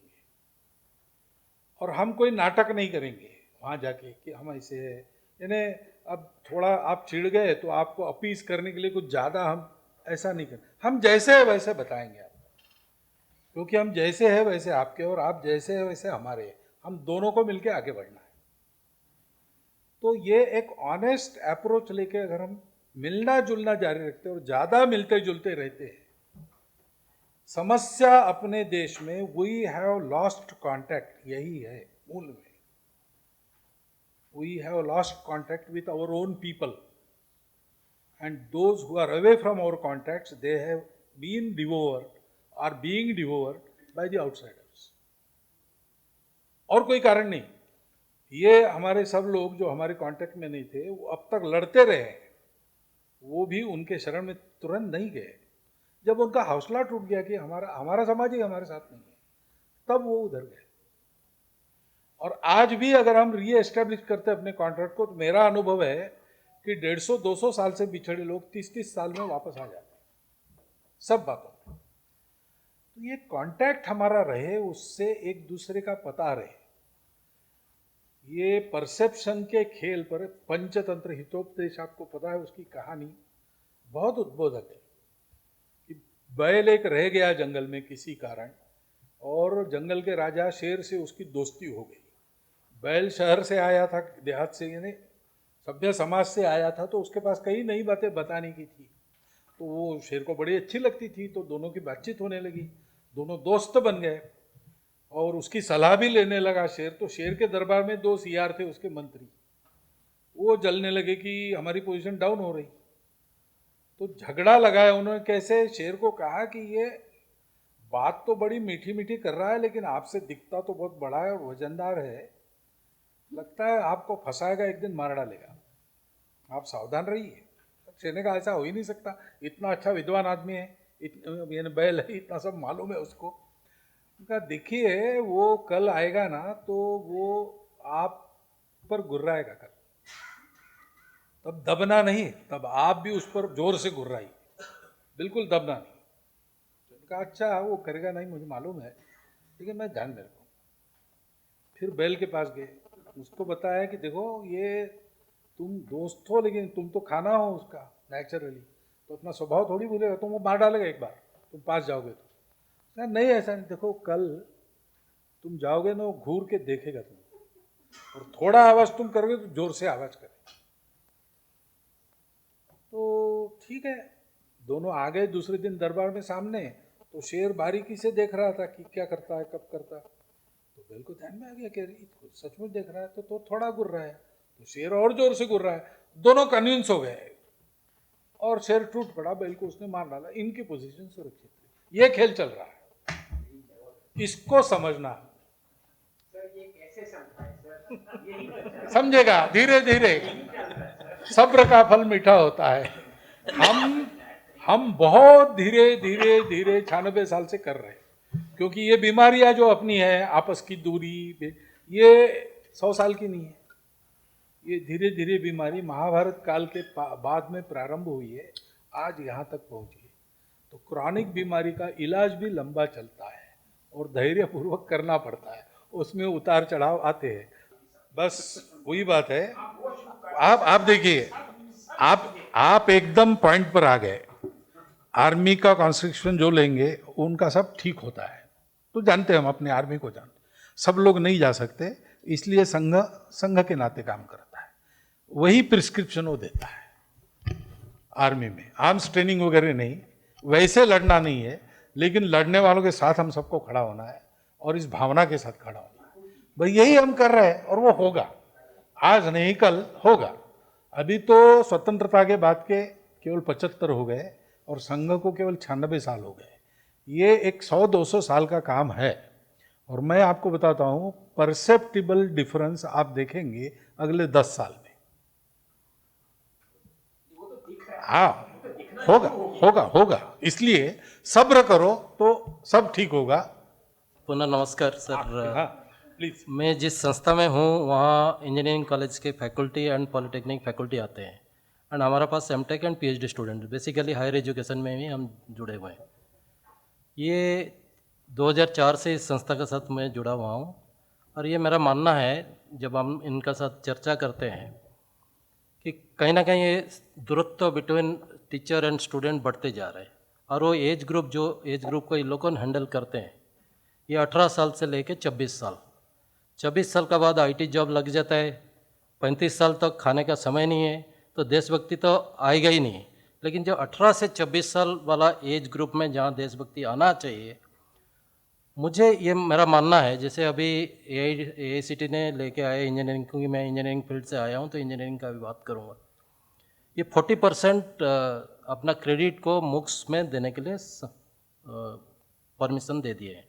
और हम कोई नाटक नहीं करेंगे वहाँ जाके कि हम ऐसे है, यानी अब थोड़ा आप चिढ़ गए तो आपको अपीस करने के लिए कुछ ज़्यादा हम ऐसा नहीं करें। हम जैसे है वैसे बताएंगे आपको, क्योंकि हम जैसे है वैसे आपके और आप जैसे है वैसे हमारे, हम दोनों को मिलके आगे बढ़ना है। तो ये एक ऑनेस्ट अप्रोच लेके अगर हम मिलना जुलना जारी रखते और ज़्यादा मिलते जुलते रहते हैं, समस्या अपने देश में वी हैव लॉस्ट कॉन्टैक्ट, यही है मूल में। We have lost contact with our own people, and those who are away from our contacts, they have been devoured or being devoured by the outsiders. और कोई कारण नहीं, ये हमारे सब लोग जो हमारे कांटेक्ट में नहीं थे वो अब तक लड़ते रहे, वो भी उनके शरण में तुरंत नहीं गए। जब उनका हौसला टूट गया कि हमारा समाज ही हमारे साथ नहीं है, तब वो उधर गए। और आज भी अगर हम री एस्टेब्लिश करते अपने कॉन्ट्रैक्ट को, तो मेरा अनुभव है कि 150-200 साल से बिछड़े लोग 30-30 साल में वापस आ जाते हैं सब बातों में। तो ये कांटेक्ट हमारा रहे, उससे एक दूसरे का पता रहे। ये परसेप्शन के खेल पर पंचतंत्र हितोपदेश, आपको पता है उसकी कहानी बहुत उद्बोधक है कि बैल एक रह गया जंगल में किसी कारण, और जंगल के राजा शेर से उसकी दोस्ती हो गई। बैल शहर से आया था, देहात से, यानी सभ्य समाज से आया था, तो उसके पास कई नई बातें बताने की थी, तो वो शेर को बड़ी अच्छी लगती थी, तो दोनों की बातचीत होने लगी, दोनों दोस्त बन गए और उसकी सलाह भी लेने लगा शेर। तो शेर के दरबार में 2 सीआर थे उसके मंत्री, वो जलने लगे कि हमारी पोजीशन डाउन हो रही, तो झगड़ा लगाया उन्होंने। कैसे? शेर को कहा कि ये बात तो बड़ी मीठी मीठी कर रहा है, लेकिन आपसे दिखता तो बहुत बड़ा है और वजनदार है, लगता है आपको फंसाएगा, एक दिन मार डालेगा, आप सावधान रहिए। शेर ने कहा ऐसा हो ही नहीं सकता, इतना अच्छा विद्वान आदमी है, यानी बैल है, इतना सब मालूम है उसको। उनका देखिए वो कल आएगा ना तो वो आप पर गुर्राएगा कल, तब दबना नहीं, तब आप भी उस पर जोर से गुर्राइए, बिल्कुल दबना नहीं। कहा अच्छा वो करेगा नहीं मुझे मालूम है, लेकिन मैं ध्यान में रखूँ। फिर बैल के पास गए, उसको बताया कि देखो ये तुम दोस्त हो, लेकिन तुम तो खाना हो उसका नेचुरली, तो अपना स्वभाव थोड़ी भूलेगा, तुम वो मार डालेगा एक बार तुम पास जाओगे तो। नहीं, ऐसा नहीं। देखो कल तुम जाओगे ना, वो घूर के देखेगा तुम, और थोड़ा आवाज तुम करोगे तो जोर से आवाज करेगा। तो ठीक है, दोनों आ गए दूसरे दिन दरबार में सामने, तो शेर बारीकी से देख रहा था कि क्या करता है, कब करता है। तो बैल को ध्यान में आ गया कि सचमुच देख रहा है, तो थोड़ा गुर रहा है, तो शेर और जोर से गुर रहा है। दोनों कन्विंस हो गए और शेर टूट पड़ा, बैल को उसने मार डाला। इनकी पोजीशन सुरक्षित है। ये खेल चल रहा है, इसको समझना। समझेगा धीरे धीरे, सब्र का फल मीठा होता है। हम बहुत धीरे धीरे धीरे 96 साल से कर रहे हैं, क्योंकि ये बीमारियां जो अपनी है, आपस की दूरी, ये 100 साल की नहीं है। ये धीरे धीरे बीमारी महाभारत काल के बाद में प्रारंभ हुई है, आज यहाँ तक पहुँची है। तो क्रॉनिक बीमारी का इलाज भी लंबा चलता है और धैर्यपूर्वक करना पड़ता है, उसमें उतार चढ़ाव आते हैं। बस वही बात है। आप देखिए, आप एकदम पॉइंट पर आ गए। आर्मी का कॉन्स्ट्रक्शन जो लेंगे उनका सब ठीक होता है, तो जानते हैं हम अपने आर्मी को जानते। सब लोग नहीं जा सकते, इसलिए संघ के नाते काम करता है, वही प्रिस्क्रिप्शन वो देता है। आर्मी में आर्म्स ट्रेनिंग वगैरह नहीं, वैसे लड़ना नहीं है, लेकिन लड़ने वालों के साथ हम सबको खड़ा होना है और इस भावना के साथ खड़ा होना है। भाई यही हम कर रहे हैं और वो होगा, आज नहीं कल होगा। अभी तो स्वतंत्रता के बाद के केवल 75 हो गए और संघ को केवल 96 साल हो गए। ये एक 100-200 साल का काम है। और मैं आपको बताता हूँ, परसेप्टिबल डिफरेंस आप देखेंगे अगले 10 साल में। हाँ, होगा। इसलिए सब्र करो तो सब ठीक होगा। पुनः नमस्कार सर। हाँ, प्लीज। मैं जिस संस्था में हूँ वहाँ इंजीनियरिंग कॉलेज के फैकल्टी एंड पॉलिटेक्निक फैकल्टी आते हैं, एंड हमारा पास MTech and PhD student, basically higher education में भी हम जुड़े हुए हैं। ये 2004 से इस संस्था के साथ मैं जुड़ा हुआ हूँ, और ये मेरा मानना है, जब हम इनका साथ चर्चा करते हैं, कि कहीं ना कहीं ये दूरत्व बिटवीन टीचर एंड स्टूडेंट बढ़ते जा रहे हैं। और वो एज ग्रुप को ये लोग हैंडल करते हैं, ये 18 साल से लेके 24 साल। 24 साल का बाद आईटी जॉब लग जाता है, 35 साल तक खाने का समय नहीं है, तो देशभक्ति तो आएगा ही नहीं। लेकिन जो 18 से 24 साल वाला एज ग्रुप में जहाँ देशभक्ति आना चाहिए, मुझे ये मेरा मानना है, जैसे अभी AICTE ने लेके आए इंजीनियरिंग, क्योंकि मैं इंजीनियरिंग फील्ड से आया हूँ तो इंजीनियरिंग का भी बात करूँगा। ये 40% अपना क्रेडिट को मुक्स में देने के लिए परमिशन दे दिए हैं।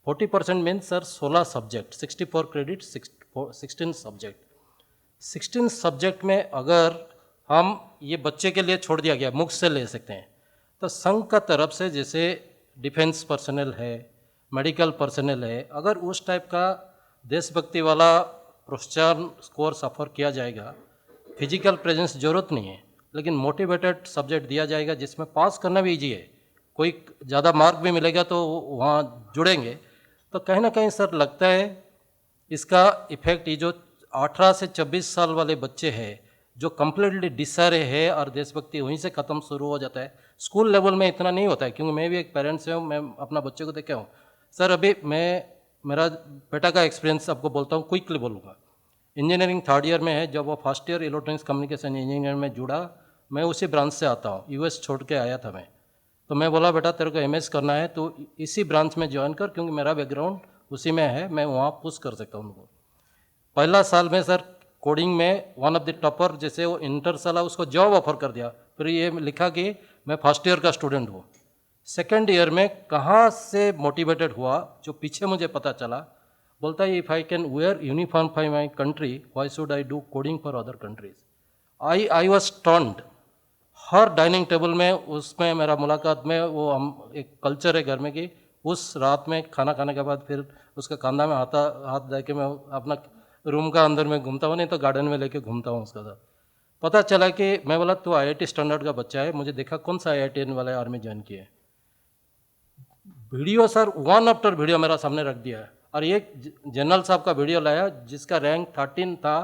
40% means sir 16 subject, 64 credit, 16 subject. 16 subject में अगर हम ये बच्चे के लिए छोड़ दिया गया, मुक्स से ले सकते हैं, तो संघ का तरफ से जैसे डिफेंस पर्सनल है, मेडिकल पर्सनल है, अगर उस टाइप का देशभक्ति वाला प्रोत्साहन कोर्स ऑफर किया जाएगा, फिजिकल प्रेजेंस जरूरत नहीं है, लेकिन मोटिवेटेड सब्जेक्ट दिया जाएगा जिसमें पास करना भी ईजी है, कोई ज़्यादा मार्क भी मिलेगा तो वहाँ जुड़ेंगे, तो कहीं ना कहीं सर लगता है इसका इफेक्ट ये जो 18 से 24 साल वाले बच्चे हैं जो कम्प्लीटली डिसरे है और देशभक्ति वहीं से ख़त्म शुरू हो जाता है। स्कूल लेवल में इतना नहीं होता है, क्योंकि मैं भी एक पेरेंट्स हूँ, मैं अपना बच्चे को देखा हूँ सर। अभी मेरा बेटा का एक्सपीरियंस आपको बोलता हूँ, क्विकली बोलूँगा। इंजीनियरिंग 3rd ईयर में है, जब वो 1st year electronics communication engineer में जुड़ा, मैं उसी ब्रांच से आता हूँ, US छोड़ के आया था मैं, तो मैं बोला बेटा तेरे को MS करना है तो इसी ब्रांच में ज्वाइन कर, क्योंकि मेरा बैकग्राउंड उसी में है, मैं वहाँ पुश कर सकता हूँ उनको। पहला साल में सर कोडिंग में वन ऑफ द टॉपर, जैसे वो इंटर साला उसको जॉब ऑफर कर दिया, फिर ये लिखा कि मैं 1st ईयर का स्टूडेंट हूँ। 2nd ईयर में कहाँ से मोटिवेटेड हुआ, जो पीछे मुझे पता चला, बोलता है if I can wear uniform for my country, why should I do coding for other countries. I was stunned. Her dining table में उसमें मेरा मुलाकात में, वो हम एक कल्चर है घर में कि उस रात में खाना खाने के बाद फिर उसका कंधा में हाथ दे के मैं अपना रूम का अंदर में घूमता हूँ, नहीं तो गार्डन में लेके घूमता हूँ उसका साथ। पता चला कि मैं बोला तो IIT स्टैंडर्ड का बच्चा है, मुझे देखा कौन सा IIT वाले आर्मी ज्वाइन किया है। वीडियो सर 1 आफ्टर वीडियो मेरा सामने रख दिया है, और एक जनरल साहब का वीडियो लाया जिसका रैंक 13 था,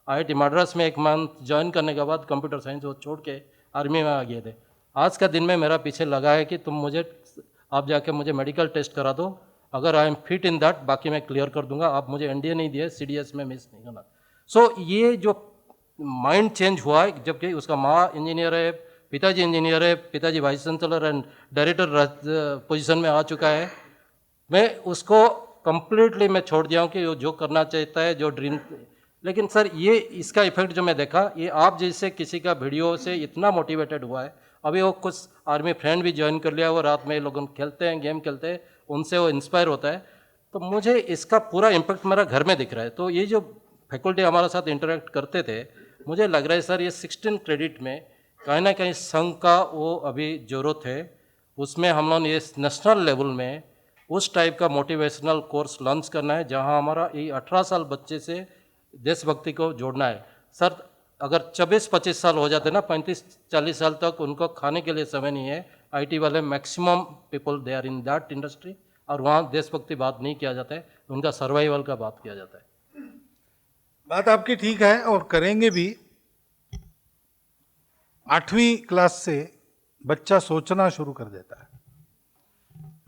IIT मद्रास में 1 मंथ ज्वाइन करने के बाद कंप्यूटर साइंस वो छोड़ के आर्मी में आ गए थे, आज का दिन में मेरा पीछे लगा है कि आप जाके मुझे मेडिकल टेस्ट करा दो, अगर I am fit in that बाकी मैं क्लियर कर दूंगा, आप मुझे एनडीए नहीं दिए, सीडीएस में मिस नहीं करना। सो ये जो माइंड चेंज हुआ है, जबकि उसका माँ इंजीनियर है, पिताजी इंजीनियर है, पिताजी vice chancellor and director position में आ चुका है, मैं उसको कंप्लीटली मैं छोड़ दिया हूँ कि वो जो करना चाहता है, जो ड्रीम। लेकिन सर ये इसका इफेक्ट जो मैं देखा, ये आप जैसे किसी का वीडियो से इतना मोटिवेटेड हुआ है, अभी वो कुछ आर्मी फ्रेंड भी ज्वाइन कर लिया, वो रात में लोग खेलते हैं, गेम खेलते हैं, उनसे वो इंस्पायर होता है, तो मुझे इसका पूरा इम्पैक्ट मेरा घर में दिख रहा है। तो ये जो फैकल्टी हमारे साथ इंटरेक्ट करते थे, मुझे लग रहा है सर ये 16 क्रेडिट में कहीं ना कहीं संघ का वो अभी ज़रूरत है, उसमें हम लोग ये नेशनल लेवल में उस टाइप का मोटिवेशनल कोर्स लॉन्च करना है, जहां हमारा ये 18 साल बच्चे से देशभक्ति को जोड़ना है। सर अगर 24-25 साल हो जाते ना, 35-40 साल तक उनको खाने के लिए समय नहीं है, आईटी वाले maximum people they are in that industry, और वहाँ देशभक्ति बात नहीं किया जाता है, उनका सर्वाइवल का बात किया जाता है। बात आपकी ठीक है और करेंगे भी। 8वीं क्लास से बच्चा सोचना शुरू कर देता है।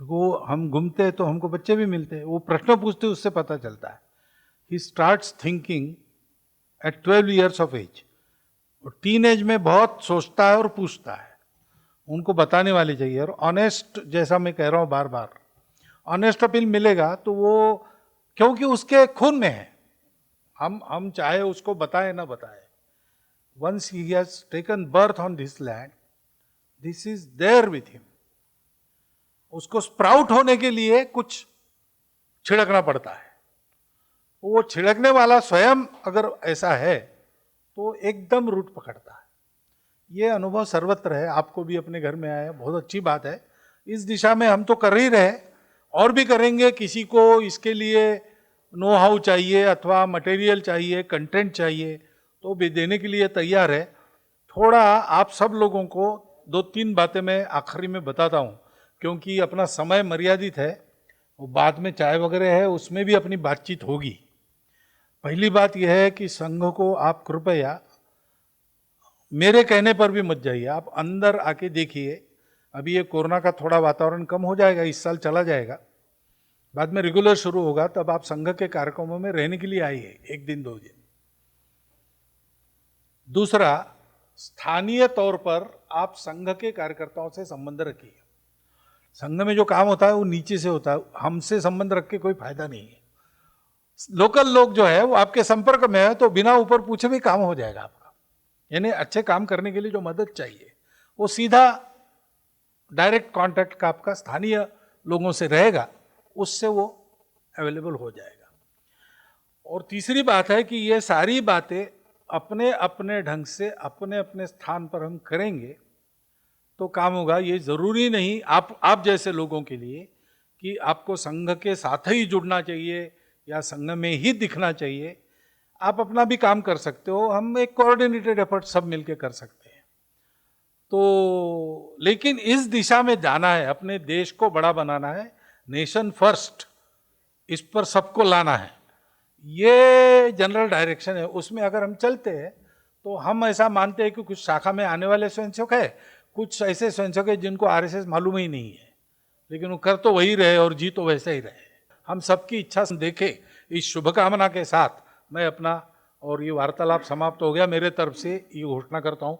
वो हम घूमते हैं तो हमको बच्चे भी मिलते हैं, वो प्रश्न पूछते हैं, उससे पता चलता है। He starts thinking at 12 years of age। और टीन एज में बहुत सोचता है और पूछता है, उनको बताने वाले चाहिए। और ऑनेस्ट, जैसा मैं कह रहा हूँ बार बार, ऑनेस्ट अपील मिलेगा तो वो, क्योंकि उसके खून में है, हम चाहे उसको बताए ना बताए, once he has taken birth on this land, this is there with him. उसको स्प्राउट होने के लिए कुछ छिड़कना पड़ता है, वो छिड़कने वाला स्वयं अगर ऐसा है तो एकदम रूट पकड़ता है। ये अनुभव सर्वत्र है, आपको भी अपने घर में आया, बहुत अच्छी बात है। इस दिशा में हम तो कर ही रहे, और भी करेंगे। किसी को इसके लिए नो हाउ चाहिए अथवा मटेरियल चाहिए, कंटेंट चाहिए, तो भी देने के लिए तैयार है। थोड़ा आप सब लोगों को 2-3 बातें मैं आखिरी में बताता हूँ, क्योंकि अपना समय मर्यादित है। वो बाद में चाय वगैरह है, उसमें भी अपनी बातचीत होगी। पहली बात यह है कि संघ को आप कृपया, मेरे कहने पर भी मत जाइए, आप अंदर आके देखिए। अभी ये कोरोना का थोड़ा वातावरण कम हो जाएगा, इस साल चला जाएगा, बाद में रेगुलर शुरू होगा, तब आप संघ के कार्यक्रमों में रहने के लिए आइए, 1 दिन 2 दिन। दूसरा, स्थानीय तौर पर आप संघ के कार्यकर्ताओं से संबंध रखिए। संघ में जो काम होता है वो नीचे से होता है, हमसे संबंध रख के कोई फायदा नहीं है। लोकल लोग जो है वो आपके संपर्क में है, तो बिना ऊपर पूछे भी काम हो जाएगा आपका। यानी अच्छे काम करने के लिए जो मदद चाहिए वो सीधा डायरेक्ट कांटेक्ट का आपका स्थानीय लोगों से रहेगा, उससे वो अवेलेबल हो जाएगा। और तीसरी बात है कि ये सारी बातें अपने अपने ढंग से अपने अपने स्थान पर हम करेंगे तो काम होगा। ये ज़रूरी नहीं आप जैसे लोगों के लिए कि आपको संघ के साथ ही जुड़ना चाहिए या संघ में ही दिखना चाहिए। आप अपना भी काम कर सकते हो, हम एक कोऑर्डिनेटेड एफर्ट सब मिलके कर सकते हैं। तो लेकिन इस दिशा में जाना है, अपने देश को बड़ा बनाना है, नेशन फर्स्ट, इस पर सबको लाना है, ये जनरल डायरेक्शन है। उसमें अगर हम चलते हैं तो हम ऐसा मानते हैं कि कुछ शाखा में आने वाले स्वयंसेवक है, कुछ ऐसे स्वयंसेवक है जिनको आरएसएस मालूम ही नहीं है, लेकिन वो कर तो वही रहे और जी तो वैसे ही रहे। हम सबकी इच्छा से देखें, इस शुभकामना के साथ मैं अपना और ये वार्तालाप समाप्त हो गया। मेरे तरफ से ये घोषणा करता हूँ